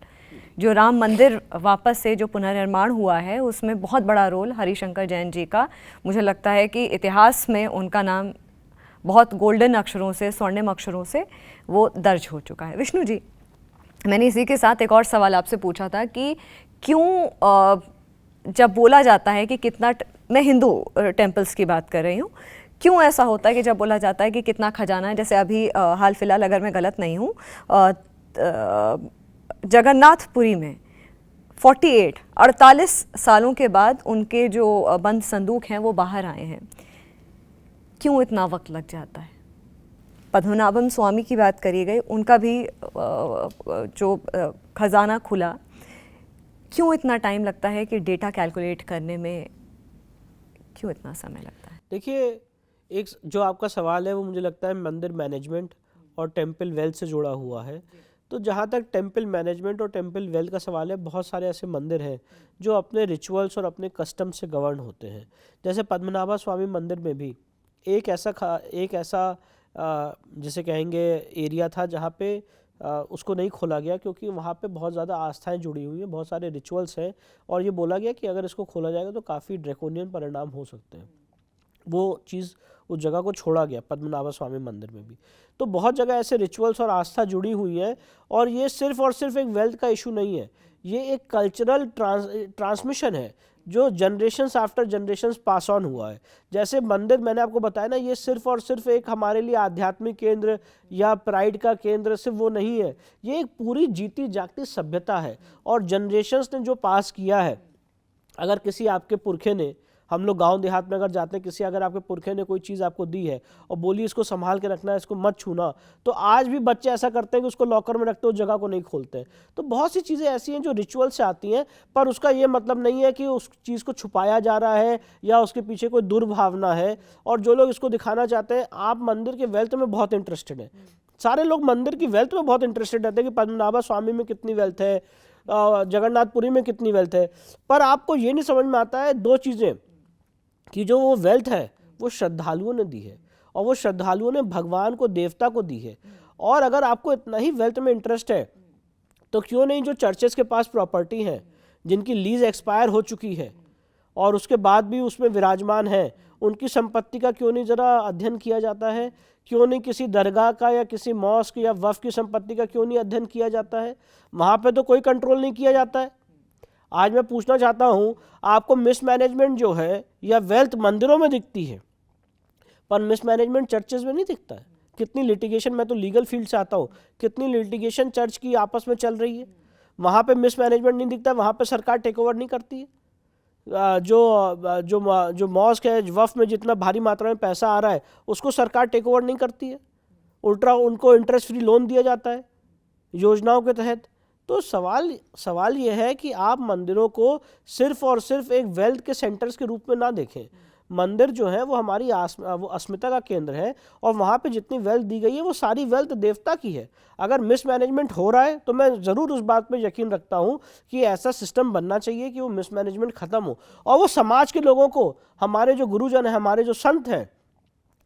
जो राम मंदिर वापस से जो पुनर्निर्माण हुआ है उसमें बहुत बड़ा रोल हरिशंकर जैन जी का, मुझे लगता है कि इतिहास में उनका नाम बहुत गोल्डन अक्षरों से, स्वर्णिम अक्षरों से वो दर्ज हो चुका है। विष्णु जी, मैंने इसी के साथ एक और सवाल आपसे पूछा था कि क्यों जब बोला जाता है कि कितना, मैं हिंदू टेम्पल्स की बात कर रही हूँ, क्यों ऐसा होता है कि जब बोला जाता है कि कितना खजाना है, जैसे अभी हाल फिलहाल अगर मैं गलत नहीं हूँ जगन्नाथपुरी में 48 सालों के बाद उनके जो बंद संदूक हैं वो बाहर आए हैं, क्यों इतना वक्त लग जाता है? पद्मनाभम स्वामी की बात करी गई, उनका भी जो खजाना खुला, क्यों इतना टाइम लगता है कि डेटा कैलकुलेट करने में क्यों इतना समय लगता है? देखिए, एक जो आपका सवाल है वो मुझे लगता है मंदिर मैनेजमेंट और टेम्पल वेल्थ से जुड़ा हुआ है। तो जहाँ तक टेम्पल मैनेजमेंट और टेम्पल वेल्थ का सवाल है, बहुत सारे ऐसे मंदिर हैं जो अपने रिचुअल्स और अपने कस्टम से गवर्न होते हैं। जैसे पद्मनाभा स्वामी मंदिर में भी एक ऐसा जिसे कहेंगे एरिया था जहाँ पे उसको नहीं खोला गया, क्योंकि वहाँ पे बहुत ज़्यादा आस्थाएं जुड़ी हुई हैं, बहुत सारे रिचुअल्स हैं, और ये बोला गया कि अगर इसको खोला जाएगा तो काफ़ी ड्रैकोनियन परिणाम हो सकते हैं। वो चीज़, उस जगह को छोड़ा गया पद्मनाभा स्वामी मंदिर में भी। तो बहुत जगह ऐसे रिचुअल्स और आस्था जुड़ी हुई है, और ये सिर्फ और सिर्फ एक वेल्थ का इशू नहीं है, ये एक कल्चरल ट्रांसमिशन है जो generations after generations pass on हुआ है। जैसे मंदिर मैंने आपको बताया ना, ये सिर्फ और सिर्फ एक हमारे लिए आध्यात्मिक केंद्र या प्राइड का केंद्र सिर्फ वो नहीं है, ये एक पूरी जीती जागती सभ्यता है, और जनरेशन्स ने जो पास किया है। अगर किसी आपके पुरखे ने हम लोग गांव देहात में अगर जाते हैं, किसी अगर आपके पुरखे ने कोई चीज़ आपको दी है और बोली इसको संभाल के रखना है, इसको मत छूना, तो आज भी बच्चे ऐसा करते हैं कि उसको लॉकर में रखते हैं, उस जगह को नहीं खोलते हैं। तो बहुत सी चीज़ें ऐसी हैं जो रिचुअल से आती हैं, पर उसका ये मतलब नहीं है कि उस चीज़ को छुपाया जा रहा है या उसके पीछे कोई दुर्भावना है। और जो लोग इसको दिखाना चाहते हैं, आप मंदिर के वेल्थ में बहुत इंटरेस्टेड हैं, सारे लोग मंदिर की वेल्थ में बहुत इंटरेस्टेड रहते हैं कि पद्मनाभा स्वामी में कितनी वेल्थ है, जगन्नाथपुरी में कितनी वेल्थ है, पर आपको ये नहीं समझ में आता है दो चीज़ें, कि जो वो वेल्थ है वो श्रद्धालुओं ने दी है, और वो श्रद्धालुओं ने भगवान को, देवता को दी है। और अगर आपको इतना ही वेल्थ में इंटरेस्ट है, तो क्यों नहीं जो चर्चेस के पास प्रॉपर्टी है, जिनकी लीज एक्सपायर हो चुकी है और उसके बाद भी उसमें विराजमान है, उनकी संपत्ति का क्यों नहीं ज़रा अध्ययन किया जाता है? क्यों नहीं किसी दरगाह का या किसी मॉस्क या वफ़ की संपत्ति का क्यों नहीं अध्ययन किया जाता है? वहाँ पे तो कोई कंट्रोल नहीं किया जाता है। आज मैं पूछना चाहता हूँ, आपको मिसमैनेजमेंट जो है या वेल्थ मंदिरों में दिखती है, पर मिसमैनेजमेंट चर्चेज में नहीं दिखता है। कितनी लिटिगेशन, मैं तो लीगल फील्ड से आता हूँ, कितनी लिटिगेशन चर्च की आपस में चल रही है, वहाँ पे मिसमैनेजमेंट नहीं दिखता, वहाँ पे सरकार टेक ओवर नहीं करती है। जो मॉस्क है, वफ़ में जितना भारी मात्रा में पैसा आ रहा है, उसको सरकार टेक ओवर नहीं करती है, उल्टा उनको इंटरेस्ट फ्री लोन दिया जाता है योजनाओं के तहत। तो सवाल ये है कि आप मंदिरों को सिर्फ और सिर्फ एक वेल्थ के सेंटर्स के रूप में ना देखें। मंदिर जो है वो हमारी वो अस्मिता का केंद्र है, और वहाँ पे जितनी वेल्थ दी गई है वो सारी वेल्थ देवता की है। अगर मिसमैनेजमेंट हो रहा है तो मैं ज़रूर उस बात पे यकीन रखता हूँ कि ऐसा सिस्टम बनना चाहिए कि वो मिसमैनेजमेंट ख़त्म हो, और वो समाज के लोगों को, हमारे जो गुरुजन हैं, हमारे जो संत हैं,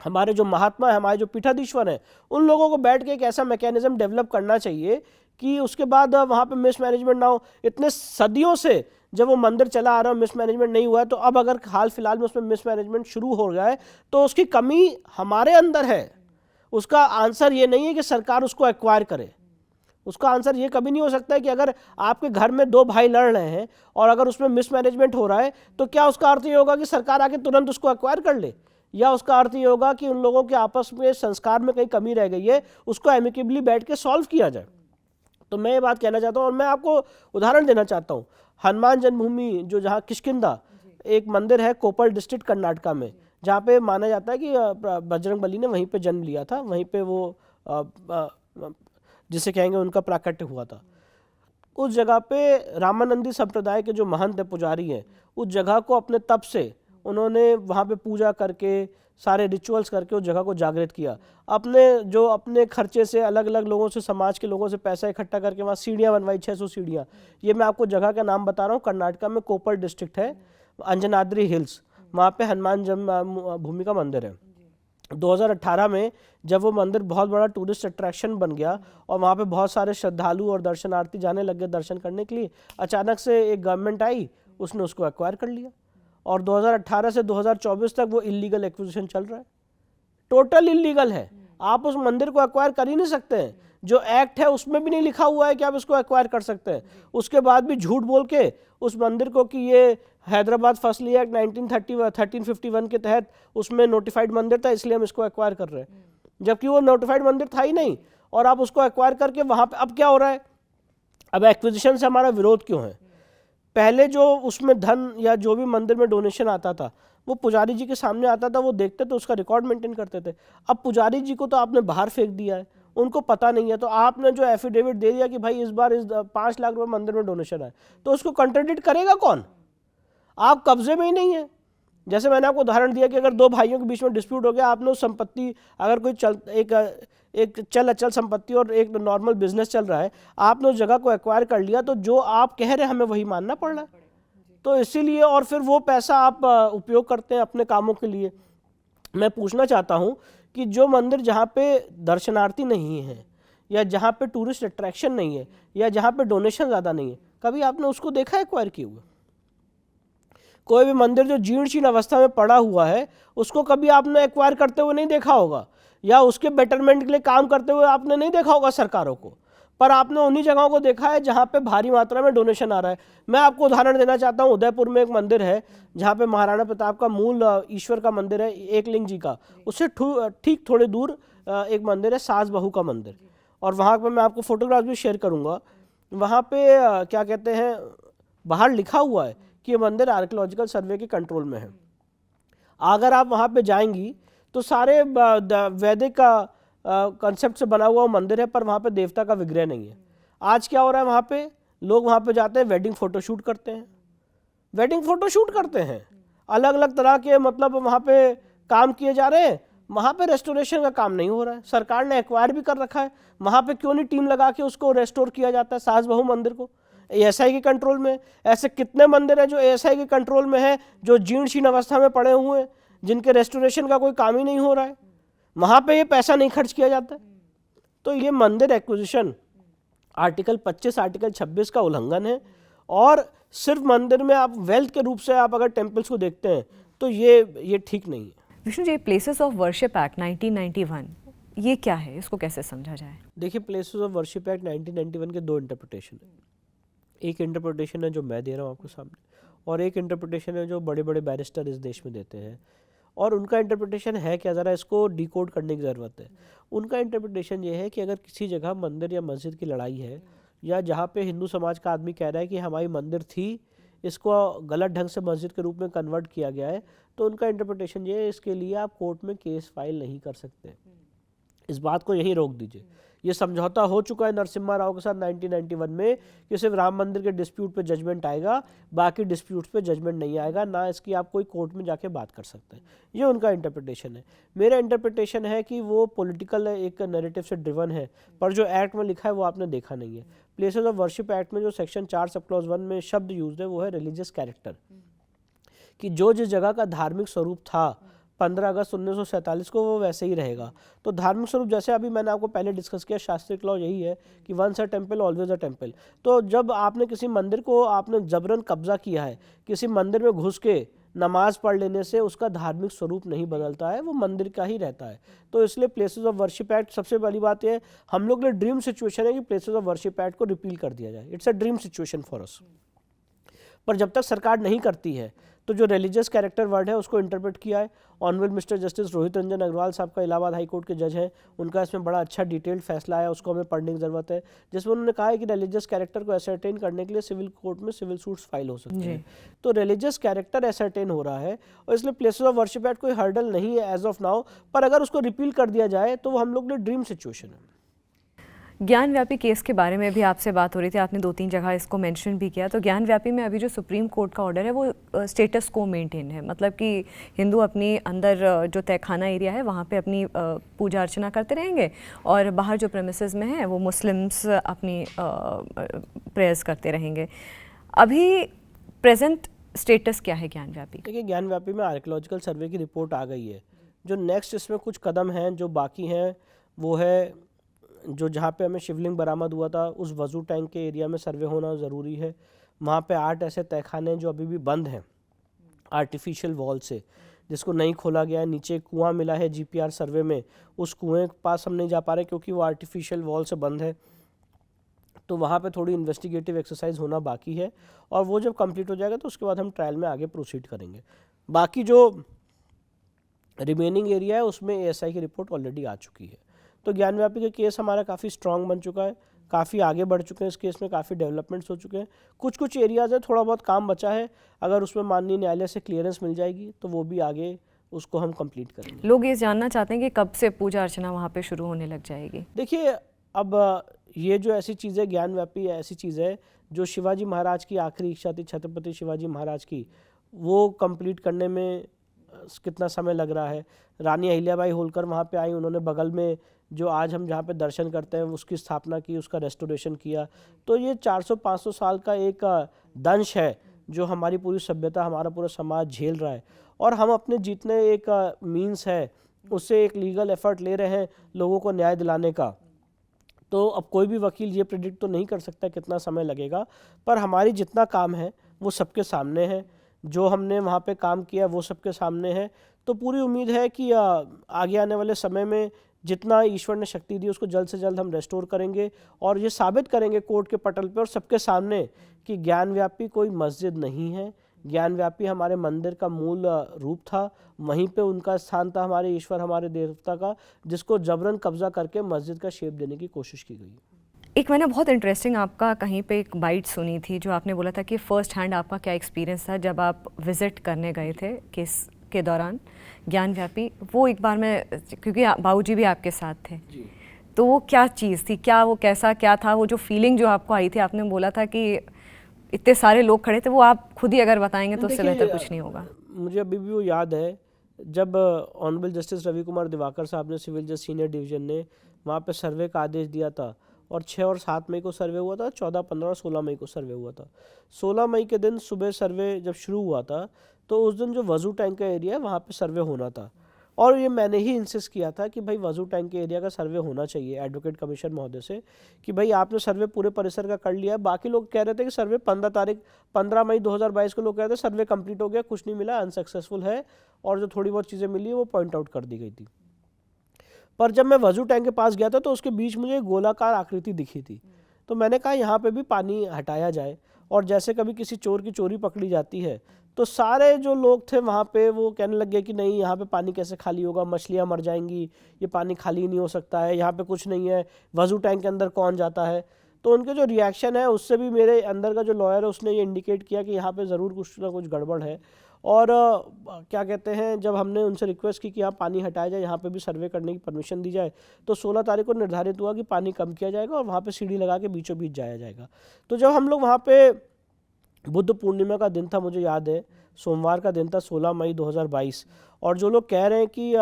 हमारे जो महात्मा है, हमारे जो पीठाधीश्वर हैं, उन लोगों को बैठ के एक ऐसा मैकेनिज्म डेवलप करना चाहिए कि उसके बाद वहाँ पे मिसमैनेजमेंट ना हो। इतने सदियों से जब वो मंदिर चला आ रहा है, मिसमैनेजमेंट नहीं हुआ है, तो अब अगर हाल फिलहाल में उसमें मिसमैनेजमेंट शुरू हो गया है, तो उसकी कमी हमारे अंदर है। उसका आंसर ये नहीं है कि सरकार उसको एक्वायर करे। उसका आंसर ये कभी नहीं हो सकता है कि अगर आपके घर में दो भाई लड़ रहे हैं और अगर उसमें मिसमैनेजमेंट हो रहा है, तो क्या उसका अर्थ ये होगा कि सरकार आके तुरंत उसको एक्वायर कर ले? या उसका अर्थ ये होगा कि उन लोगों के आपस में संस्कार में कहीं कमी रह गई है, उसको एमिकेबली बैठ के सॉल्व किया जाए। तो मैं ये बात कहना चाहता हूँ, और मैं आपको उदाहरण देना चाहता हूँ। हनुमान जन्मभूमि, जो जहाँ किष्किंधा एक मंदिर है, कोप्पल डिस्ट्रिक्ट कर्नाटका में, जहाँ पे माना जाता है कि बजरंगबली ने वहीं पे जन्म लिया था, वहीं पे वो जिसे कहेंगे उनका प्राकट्य हुआ था। उस जगह पे रामानंदी संप्रदाय के जो महंत है, पुजारी हैं, उस जगह को अपने तप से उन्होंने वहाँ पे पूजा करके, सारे रिचुअल्स करके उस जगह को जागृत किया। अपने खर्चे से, अलग अलग लोगों से, समाज के लोगों से पैसा इकट्ठा करके वहाँ सीढ़ियाँ बनवाई, 600 सीढ़ियाँ। ये मैं आपको जगह का नाम बता रहा हूँ, कर्नाटका में कोप्पल डिस्ट्रिक्ट है, अंजनाद्री हिल्स, वहाँ पे हनुमान जन्मभूमि का मंदिर है। 2018 में जब वो मंदिर बहुत बड़ा टूरिस्ट अट्रैक्शन बन गया और वहाँ पे बहुत सारे श्रद्धालु और दर्शनार्थी जाने लगे दर्शन करने के लिए, अचानक से एक गवर्नमेंट आई, उसने उसको एक्वायर कर लिया, और 2018 से 2024 तक वो इलीगल एक्विजिशन चल रहा है। टोटल इलीगल है, आप उस मंदिर को एक्वायर कर ही नहीं सकते हैं। जो एक्ट है उसमें भी नहीं लिखा हुआ है कि आप इसको एक्वायर कर सकते हैं। उसके बाद भी झूठ बोल के उस मंदिर को कि ये हैदराबाद फसली एक्ट 1351 के तहत उसमें नोटिफाइड मंदिर था, इसलिए हम इसको एक्वायर कर रहे हैं, जबकि वो नोटिफाइड मंदिर था ही नहीं, और आप उसको एक्वायर करके वहाँ पे अब क्या हो रहा है? अब एक्विजिशन से हमारा विरोध क्यों है? पहले जो उसमें धन या जो भी मंदिर में डोनेशन आता था, वो पुजारी जी के सामने आता था, वो देखते थे, उसका रिकॉर्ड मेंटेन करते थे। अब पुजारी जी को तो आपने बाहर फेंक दिया है, उनको पता नहीं है, तो आपने जो एफिडेविट दे दिया कि भाई इस बार 5 लाख रुपए मंदिर में डोनेशन है, तो उसको कंट्राडिक्ट करेगा कौन? आप कब्जे में ही नहीं है। जैसे मैंने आपको उदाहरण दिया कि अगर दो भाइयों के बीच में डिस्प्यूट हो गया, आपने उस संपत्ति, अगर कोई एक चल अचल संपत्ति और एक नॉर्मल बिजनेस चल रहा है, आपने उस जगह को एक्वायर कर लिया, तो जो आप कह रहे हैं हमें वही मानना पड़ रहा है। तो इसीलिए, और फिर वो पैसा आप उपयोग करते हैं अपने कामों के लिए। मैं पूछना चाहता हूँ कि जो मंदिर जहाँ पे दर्शनार्थी नहीं है, या जहाँ पे टूरिस्ट अट्रैक्शन नहीं है, या जहाँ पे डोनेशन ज़्यादा नहीं है, कभी आपने उसको देखा है एक्वायर किए हुए? कोई भी मंदिर जो जीर्ण शीर्ण अवस्था में पड़ा हुआ है, उसको कभी आपने एक्वायर करते हुए नहीं देखा होगा, या उसके बेटरमेंट के लिए काम करते हुए आपने नहीं देखा होगा सरकारों को, पर आपने उन्हीं जगहों को देखा है जहाँ पे भारी मात्रा में डोनेशन आ रहा है। मैं आपको उदाहरण देना चाहता हूँ, उदयपुर में एक मंदिर है जहाँ पे महाराणा प्रताप का मूल ईश्वर का मंदिर है, एकलिंग जी का। उससे ठीक थोड़े दूर एक मंदिर है, सास बहू का मंदिर, और वहाँ पर मैं आपको फोटोग्राफ भी शेयर करूँगा। वहाँ पे क्या कहते हैं, बाहर लिखा हुआ है कि ये मंदिर आर्कियोलॉजिकल सर्वे के कंट्रोल में है। अगर आप वहाँ पे जाएंगी तो सारे वैदिक कंसेप्ट से बना हुआ वो मंदिर है, पर वहाँ पे देवता का विग्रह नहीं है। आज क्या हो रहा है, वहाँ पे लोग वहाँ पे जाते हैं, वेडिंग फोटोशूट करते हैं, वेडिंग फोटोशूट करते हैं, अलग अलग तरह के मतलब वहाँ पे काम किए जा रहे हैं। वहाँ पे रेस्टोरेशन का काम नहीं हो रहा है, सरकार ने एक्वायर भी कर रखा है। वहाँ पे क्यों नहीं टीम लगा के उसको रेस्टोर किया जाता है, सास बहू मंदिर को? एएसआई के कंट्रोल में। ऐसे कितने मंदिर हैं जो एएसआई के कंट्रोल में है, जो जीर्ण शीर्ण अवस्था में पड़े हुए हैं, जिनके रेस्टोरेशन का कोई काम ही नहीं हो रहा है, वहाँ पे ये पैसा नहीं खर्च किया जाता है। तो ये मंदिर एक्विजिशन आर्टिकल 25 आर्टिकल 26 का उल्लंघन है। और सिर्फ मंदिर में आप वेल्थ के रूप से आप अगर टेम्पल्स को देखते हैं तो ये ठीक नहीं है। Vishnu ji, places of worship act 1991 ये क्या है, इसको कैसे समझा जाए? देखिए, प्लेसेस ऑफ वर्शिप एक्ट 1991 के दो इंटरप्रिटेशन है। एक इंटरप्रिटेशन है जो मैं दे रहा हूँ आपके सामने, और एक इंटरप्रिटेशन है जो बड़े बड़े बैरिस्टर इस देश में देते हैं। और उनका इंटरप्रिटेशन है क्या, ज़रा इसको डिकोड करने की ज़रूरत है। उनका इंटरप्रिटेशन ये है कि अगर किसी जगह मंदिर या मस्जिद की लड़ाई है, या जहाँ पे हिंदू समाज का आदमी कह रहा है कि हमारी मंदिर थी, इसको गलत ढंग से मस्जिद के रूप में कन्वर्ट किया गया है, तो उनका इंटरप्रिटेशन ये है, इसके लिए आप कोर्ट में केस फाइल नहीं कर सकते। इस बात को यही रोक दीजिए। ये समझौता हो चुका है नरसिम्हा राव के साथ 1991 में कि सिर्फ राम मंदिर के डिस्प्यूट पे जजमेंट आएगा, बाकी डिस्प्यूट्स पे जजमेंट नहीं आएगा, ना इसकी आप कोई कोर्ट में जाके बात कर सकते हैं। ये उनका इंटरप्रिटेशन है। मेरा इंटरप्रिटेशन है कि वो पॉलिटिकल एक नैरेटिव से ड्रिवन है, पर जो एक्ट में लिखा है वो आपने देखा नहीं है। प्लेसेस ऑफ वर्शिप एक्ट में जो सेक्शन 4 सब क्लॉज 1 में शब्द यूज है वो है रिलीजियस कैरेक्टर, कि जो जिस जगह का धार्मिक स्वरूप था 15 अगस्त 1947 को वो वैसे ही रहेगा। तो धार्मिक स्वरूप, जैसे अभी मैंने आपको पहले डिस्कस किया, शास्त्रीय लॉ यही है कि once a temple always a temple. तो जब आपने किसी मंदिर को आपने जबरन कब्जा किया है, किसी मंदिर में घुस के नमाज पढ़ लेने से उसका धार्मिक स्वरूप नहीं बदलता है, वो मंदिर का ही रहता है। तो इसलिए प्लेसेस ऑफ वर्शिप एक्ट, सबसे बड़ी बात यह है, हम लोग के लिए ड्रीम सिचुएशन है कि प्लेसेस ऑफ वर्शिप एक्ट को रिपील कर दिया जाए। It's a dream situation for us. पर जब तक सरकार नहीं करती है तो जो रिलीजियस कैरेक्टर वर्ड है उसको इंटरप्रेट किया है। Honourable mister justice Rohit Ranjan Agarwal साहब का, इलाहाबाद हाई कोर्ट के जज हैं, उनका इसमें बड़ा अच्छा डिटेल्ड फैसला है, उसको हमें पढ़ने की ज़रूरत है, जिसमें उन्होंने कहा है कि रिलीजियस कैरेक्टर को एसरटेन करने के लिए सिविल कोर्ट में सिविल सूट्स फाइल हो सकते हैं। तो रिलीजियस कैरेक्टर एसरटेन हो रहा है, और इसलिए प्लेसेस ऑफ वर्शिप एक्ट कोई हर्डल नहीं है एज ऑफ नाउ। पर अगर उसको रिपील कर दिया जाए तो वो हम लोग के लिए ड्रीम सिचुएशन है। ज्ञान व्यापी केस के बारे में भी आपसे बात हो रही थी, आपने 2-3 जगह इसको मेंशन भी किया। तो ज्ञान व्यापी में अभी जो सुप्रीम कोर्ट का ऑर्डर है वो स्टेटस को मेंटेन है, मतलब कि हिंदू अपनी अंदर जो तहखाना एरिया है वहाँ पे अपनी पूजा अर्चना करते रहेंगे, और बाहर जो प्रेमिसेस में है वो मुस्लिम्स अपनी प्रेयर्स करते रहेंगे। अभी प्रेजेंट स्टेटस क्या है ज्ञान व्यापी? देखिए, ज्ञान व्यापी में आर्कियोलॉजिकल सर्वे की रिपोर्ट आ गई है। जो नेक्स्ट इसमें कुछ कदम हैं जो बाकी हैं वो है, जो जहाँ पे हमें शिवलिंग बरामद हुआ था उस वजू टैंक के एरिया में सर्वे होना ज़रूरी है। वहाँ पे 8 ऐसे तहखाने जो अभी भी बंद हैं आर्टिफिशियल वॉल से, जिसको नहीं खोला गया है। नीचे कुआं मिला है जीपीआर सर्वे में, उस कुएं के पास हम नहीं जा पा रहे क्योंकि वो आर्टिफिशियल वॉल से बंद है। तो वहाँ पे थोड़ी इन्वेस्टिगेटिव एक्सरसाइज होना बाकी है, और वो जब कंप्लीट हो जाएगा तो उसके बाद हम ट्रायल में आगे प्रोसीड करेंगे। बाकी जो रिमेनिंग एरिया है उसमें एएसआई की रिपोर्ट ऑलरेडी आ चुकी है। तो ज्ञान व्यापी का केस हमारा काफ़ी स्ट्रांग बन चुका है, काफ़ी आगे बढ़ चुके हैं इस केस में, काफ़ी डेवलपमेंट्स हो चुके हैं। कुछ एरियाज़ है थोड़ा बहुत काम बचा है, अगर उसमें माननीय न्यायालय से क्लियरेंस मिल जाएगी तो वो भी आगे उसको हम कंप्लीट करेंगे। लोग ये जानना चाहते हैं कि कब से पूजा अर्चना वहाँ पे शुरू होने लग जाएगी? देखिए, अब ये जो ऐसी चीज़ है, ज्ञान व्यापी ऐसी चीज़ है जो शिवाजी महाराज की आखिरी इच्छा थी, छत्रपति शिवाजी महाराज की, वो कंप्लीट करने में कितना समय लग रहा है। रानी अहिल्याबाई होलकर वहाँ पे आई, उन्होंने बगल में जो आज हम जहाँ पे दर्शन करते हैं उसकी स्थापना की, उसका रेस्टोरेशन किया। तो ये 400-500 साल का एक दंश है जो हमारी पूरी सभ्यता, हमारा पूरा समाज झेल रहा है, और हम अपने जितने एक मीन्स है उससे एक लीगल एफर्ट ले रहे हैं लोगों को न्याय दिलाने का। तो अब कोई भी वकील ये प्रेडिक्ट तो नहीं कर सकता कितना समय लगेगा, पर हमारी जितना काम है वो सबके सामने है, जो हमने वहाँ पे काम किया वो सबके सामने है। तो पूरी उम्मीद है कि आगे आने वाले समय में जितना ईश्वर ने शक्ति दी उसको जल्द से जल्द हम रेस्टोर करेंगे, और ये साबित करेंगे कोर्ट के पटल पे और सबके सामने कि ज्ञान व्यापी कोई मस्जिद नहीं है। ज्ञान व्यापी हमारे मंदिर का मूल रूप था, वहीं पे उनका स्थान था, हमारे ईश्वर, हमारे देवता का, जिसको जबरन कब्जा करके मस्जिद का शेप देने की कोशिश की गई। एक मैंने बहुत इंटरेस्टिंग आपका कहीं पे एक बाइट सुनी थी, जो आपने बोला था कि फ़र्स्ट हैंड आपका क्या एक्सपीरियंस था जब आप विज़िट करने गए थे किस के दौरान ज्ञानव्यापी, वो एक बार मैं, क्योंकि बाबूजी भी आपके साथ थे, तो वो क्या चीज़ थी, क्या वो कैसा क्या था, वो जो फीलिंग जो आपको आई थी, आपने बोला था कि इतने सारे लोग खड़े थे, वो आप खुद ही अगर बताएंगे तो उससे बेहतर कुछ नहीं होगा। मुझे अभी भी वो याद है जब ऑनरेबल जस्टिस रवि कुमार दिवाकर साहब ने, सिविल जज सीनियर डिवीजन ने वहाँ पे सर्वे का आदेश दिया था, और 6 और 7 मई को सर्वे हुआ था, 14, 15 और 16 मई को सर्वे हुआ था। 16 मई के दिन सुबह सर्वे जब शुरू हुआ था तो उस दिन जो वजू टैंक का एरिया है वहाँ पे सर्वे होना था, और ये मैंने ही इंसिस्ट किया था कि भाई वजू टैंक के एरिया का सर्वे होना चाहिए एडवोकेट कमिश्नर महोदय से, कि भाई आपने सर्वे पूरे परिसर का कर लिया है। बाकी लोग कह रहे थे कि सर्वे 15 मई 2022 को लोग कह रहे थे सर्वे कंप्लीट हो गया, कुछ नहीं मिला, अनसक्सेसफुल है, और जो थोड़ी बहुत चीज़ें मिली वो पॉइंट आउट कर दी गई थी। पर जब मैं वजू टैंक के पास गया था तो उसके बीच मुझे एक गोलाकार आकृति दिखी थी, तो मैंने कहा यहाँ पे भी पानी हटाया जाए, और जैसे कभी किसी चोर की चोरी पकड़ी जाती है तो सारे जो लोग थे वहाँ पे वो कहने लग गए कि नहीं, यहाँ पे पानी कैसे खाली होगा, मछलियाँ मर जाएंगी, ये पानी खाली नहीं हो सकता है, यहाँ पे कुछ नहीं है, वजू टैंक के अंदर कौन जाता है। तो उनके जो रिएक्शन है उससे भी मेरे अंदर का जो लॉयर है उसने ये इंडिकेट किया कि यहाँ पे ज़रूर कुछ ना कुछ गड़बड़ है। और क्या कहते हैं, जब हमने उनसे रिक्वेस्ट की कि यहाँ पानी हटाया जाए, यहाँ पे भी सर्वे करने की परमिशन दी जाए, तो 16 तारीख को निर्धारित हुआ कि पानी कम किया जाएगा और वहाँ पे सीढ़ी लगा के बीचों बीच जाया जाएगा। तो जब हम लोग वहाँ पे, बुद्ध पूर्णिमा का दिन था, मुझे याद है सोमवार का दिन था, 16 मई 2022, और जो लोग कह रहे हैं कि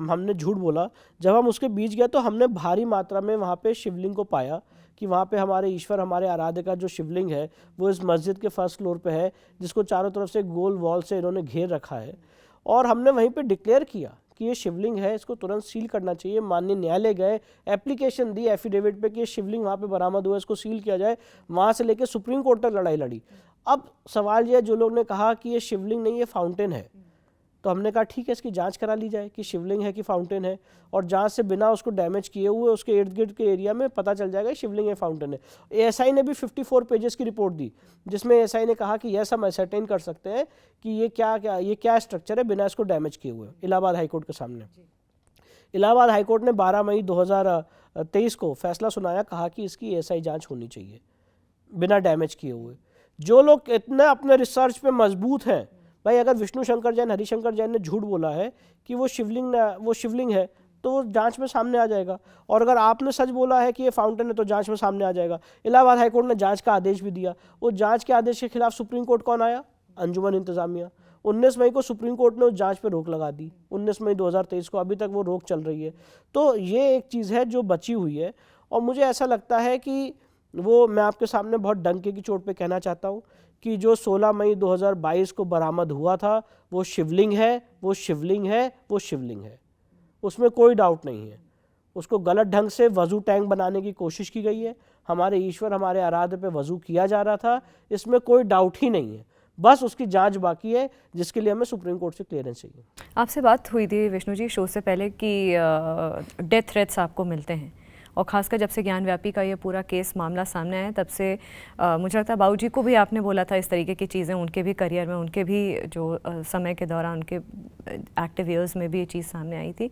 हमने झूठ बोला, जब हम उसके बीच गए तो हमने भारी मात्रा में वहाँ पे शिवलिंग को पाया, कि वहाँ पे हमारे ईश्वर, हमारे आराध्य का जो शिवलिंग है वो इस मस्जिद के फर्स्ट फ्लोर पे है, जिसको चारों तरफ से गोल वॉल से इन्होंने घेर रखा है। और हमने वहीं पे डिक्लेयर किया कि ये शिवलिंग है, इसको तुरंत सील करना चाहिए। माननीय न्यायालय गए, एप्लीकेशन दी एफिडेविट पे कि ये शिवलिंग वहाँ पे बरामद हुआ, इसको सील किया जाए। वहाँ से लेकर सुप्रीम कोर्ट तक लड़ाई लड़ी। अब सवाल ये है, जो लोग ने कहा कि ये शिवलिंग नहीं, ये फाउंटेन है, तो हमने कहा ठीक है, इसकी जांच करा ली जाए कि शिवलिंग है कि फाउंटेन है, और जांच से बिना उसको डैमेज किए हुए उसके इर्द गिर्द के एरिया में पता चल जाएगा शिवलिंग है, फाउंटेन है। एएसआई ने भी 54 पेजेस की रिपोर्ट दी, जिसमें एएसआई ने कहा कि यस, हम असरटेन कर सकते हैं कि ये क्या स्ट्रक्चर है बिना इसको डैमेज किए हुए, इलाहाबाद हाईकोर्ट के सामने। इलाहाबाद हाईकोर्ट ने 12 मई 2023 को फैसला सुनाया, कहा कि इसकी एएसआई जाँच होनी चाहिए बिना डैमेज किए हुए। जो लोग इतने अपने रिसर्च पे मजबूत हैं, भाई अगर विष्णु शंकर जैन, हरिशंकर जैन ने झूठ बोला है कि वो शिवलिंग है, तो वो जांच में सामने आ जाएगा, और अगर आपने सच बोला है कि ये फाउंटेन है तो जांच में सामने आ जाएगा। इलाहाबाद हाईकोर्ट ने जांच का आदेश भी दिया। वो जांच के आदेश के खिलाफ सुप्रीम कोर्ट कौन आया? अंजुमन इंतजामिया। 19 मई को सुप्रीम कोर्ट ने उस जांच पर रोक लगा दी, 19 मई 2023 को, अभी तक वो रोक चल रही है। तो ये एक चीज़ है जो बची हुई है, और मुझे ऐसा लगता है कि वो, मैं आपके सामने बहुत डंके की चोट पे कहना चाहता हूँ कि जो 16 मई 2022 को बरामद हुआ था वो शिवलिंग है, वो शिवलिंग है, वो शिवलिंग है, उसमें कोई डाउट नहीं है। उसको गलत ढंग से वजू टैंक बनाने की कोशिश की गई है, हमारे ईश्वर, हमारे आराध्य पे वजू किया जा रहा था, इसमें कोई डाउट ही नहीं है। बस उसकी जांच बाकी है, जिसके लिए हमें सुप्रीम कोर्ट से क्लियरेंस चाहिए। आपसे बात हुई थी विष्णु जी शो से पहले कि डेथ थ्रेट्स आपको मिलते हैं, और ख़ासकर जब से ज्ञानव्यापी का ये पूरा केस मामला सामने आया, तब से मुझे लगता है बाबूजी को भी आपने बोला था इस तरीके की चीज़ें, उनके भी करियर में, उनके भी जो समय के दौरान, उनके एक्टिव ईयर्स में भी ये चीज़ सामने आई थी।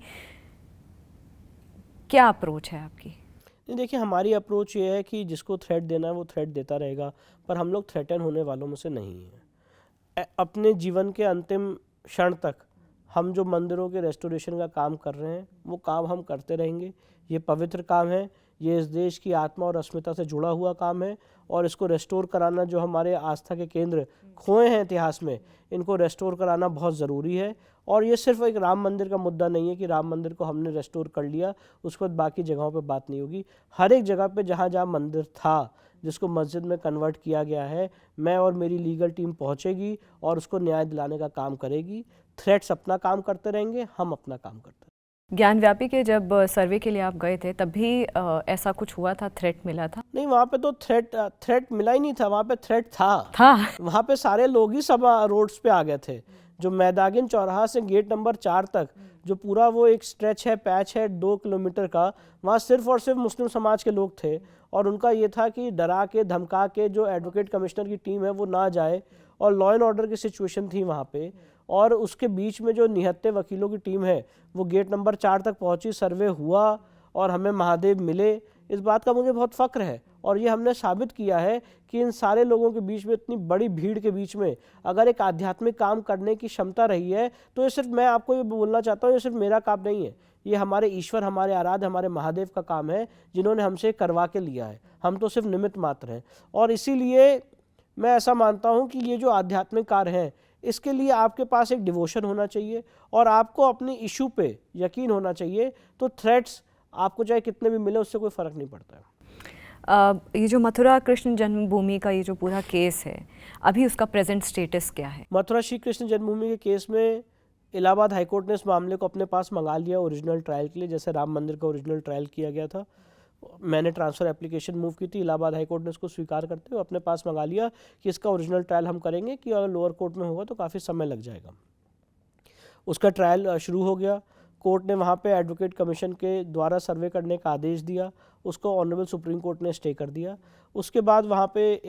क्या अप्रोच है आपकी? नहीं, देखिए, हमारी अप्रोच ये है कि जिसको थ्रेट देना है वो थ्रेट देता रहेगा, पर हम लोग थ्रेटन होने वालों में से नहीं हैं। अपने जीवन के अंतिम क्षण तक हम जो मंदिरों के रेस्टोरेशन का काम कर रहे हैं वो काम हम करते रहेंगे। ये पवित्र काम है, ये इस देश की आत्मा और अस्मिता से जुड़ा हुआ काम है, और इसको रेस्टोर कराना, जो हमारे आस्था के केंद्र खोए हैं इतिहास में, इनको रेस्टोर कराना बहुत ज़रूरी है। और ये सिर्फ एक राम मंदिर का मुद्दा नहीं है कि राम मंदिर को हमने रेस्टोर कर लिया, उसके बाद बाकी जगहों पे बात नहीं होगी। हर एक जगह पे जहाँ जहाँ मंदिर था, जिसको मस्जिद में कन्वर्ट किया गया है, मैं और मेरी लीगल टीम पहुँचेगी और उसको न्याय दिलाने का काम करेगी। थ्रेट्स अपना काम करते रहेंगे, हम अपना काम करते रहेंगे। ज्ञानव्यापी के जब सर्वे के लिए आप गए थे तब भी ऐसा कुछ हुआ था, थ्रेट मिला था? नहीं, वहाँ पे तो थ्रेट मिला ही नहीं था, वहाँ पे थ्रेट था। वहाँ पे सारे लोग ही सब रोड्स पे आ गए थे। जो मैदागिन चौराहा से गेट नंबर 4 तक जो पूरा वो एक स्ट्रेच है, पैच है 2 किलोमीटर का, वहाँ सिर्फ और सिर्फ मुस्लिम समाज के लोग थे, और उनका ये था कि डरा के धमका के जो एडवोकेट कमिश्नर की टीम है वो ना जाए, और लॉ एंड ऑर्डर की सिचुएशन थी वहाँ पे। और उसके बीच में जो निहत्ते वकीलों की टीम है वो गेट नंबर 4 तक पहुंची, सर्वे हुआ और हमें महादेव मिले। इस बात का मुझे बहुत फ़ख्र है, और ये हमने साबित किया है कि इन सारे लोगों के बीच में, इतनी बड़ी भीड़ के बीच में अगर एक आध्यात्मिक काम करने की क्षमता रही है तो ये सिर्फ, मैं आपको ये बोलना चाहता हूँ, ये सिर्फ मेरा काम नहीं है, ये हमारे ईश्वर, हमारे आराध्य, हमारे महादेव का काम है, जिन्होंने हमसे करवा के लिया है। हम तो सिर्फ निमित्त मात्र हैं। और इसीलिए मैं ऐसा मानता हूँ कि ये जो आध्यात्मिक कार्य है, इसके लिए आपके पास एक डिवोशन होना चाहिए और आपको अपनी इशू पे यकीन होना चाहिए। तो थ्रेट्स आपको चाहे कितने भी मिले, उससे कोई फ़र्क नहीं पड़ता है। ये जो मथुरा कृष्ण जन्मभूमि का ये जो पूरा केस है, अभी उसका प्रेजेंट स्टेटस क्या है? मथुरा श्री कृष्ण जन्मभूमि के केस में इलाहाबाद हाईकोर्ट ने इस मामले को अपने पास मंगा लिया ओरिजिनल ट्रायल के लिए, जैसे राम मंदिर का ओरिजिनल ट्रायल किया गया था। मैंने ट्रांसफ़र एप्लीकेशन मूव की थी, इलाहाबाद हाईकोर्ट ने इसको स्वीकार करते हुए अपने पास मंगा लिया कि इसका ओरिजिनल ट्रायल हम करेंगे, कि अगर लोअर कोर्ट में होगा तो काफ़ी समय लग जाएगा। उसका ट्रायल शुरू हो गया। कोर्ट ने वहाँ पे एडवोकेट कमीशन के द्वारा सर्वे करने का आदेश दिया, उसको ऑनरेबल सुप्रीम कोर्ट ने स्टे कर दिया। उसके बाद वहाँ पे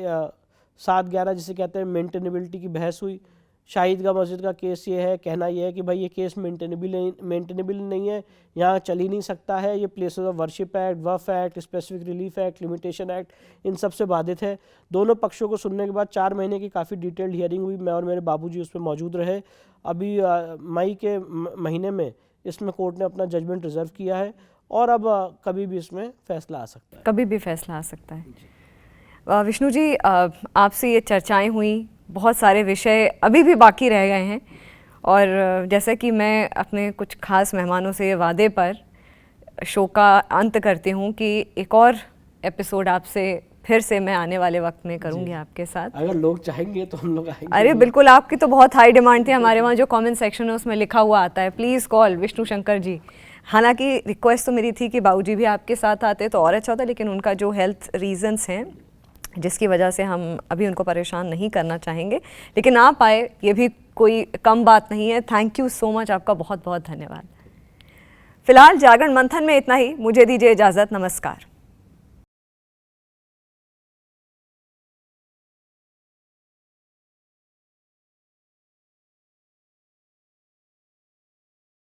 7-11 जिसे कहते हैं मेंटेनेबिलिटी की बहस हुई। शाहिदगाह मस्जिद का केस ये है, कहना यह है कि भाई ये केस मेंटेनेबल नहीं है, यहाँ चल ही नहीं सकता है, ये places of worship act, Waqf act, specific relief act, limitation act, इन सब से बाधित है। दोनों पक्षों को सुनने के बाद 4 महीने की काफ़ी डिटेल्ड हियरिंग हुई। मैं और मेरे बाबूजी उसमें मौजूद रहे। अभी मई के महीने में इसमें कोर्ट ने अपना जजमेंट रिजर्व किया है और अब कभी भी इसमें फैसला आ सकता है। कभी भी फैसला आ सकता है। विष्णु जी, आपसे ये चर्चाएं हुई, बहुत सारे विषय अभी भी बाकी रह गए हैं और जैसे कि मैं अपने कुछ खास मेहमानों से वादे पर शो का अंत करती हूँ कि एक और एपिसोड आपसे फिर से मैं आने वाले वक्त में करूँगी आपके साथ। अगर लोग चाहेंगे तो हम लोग आएंगे। अरे बिल्कुल, आपकी तो बहुत हाई डिमांड थी। हमारे वहाँ जो कमेंट सेक्शन है उसमें लिखा हुआ आता है, प्लीज़ कॉल विष्णु शंकर जी। हालांकि रिक्वेस्ट तो मेरी थी कि बाबूजी भी आपके साथ आते तो और अच्छा होता, लेकिन उनका जो हेल्थ रीजंस हैं जिसकी वजह से हम अभी उनको परेशान नहीं करना चाहेंगे, लेकिन आप आए ये भी कोई कम बात नहीं है। थैंक यू सो मच, आपका बहुत बहुत धन्यवाद। फिलहाल जागरण मंथन में इतना ही, मुझे दीजिए इजाज़त, नमस्कार।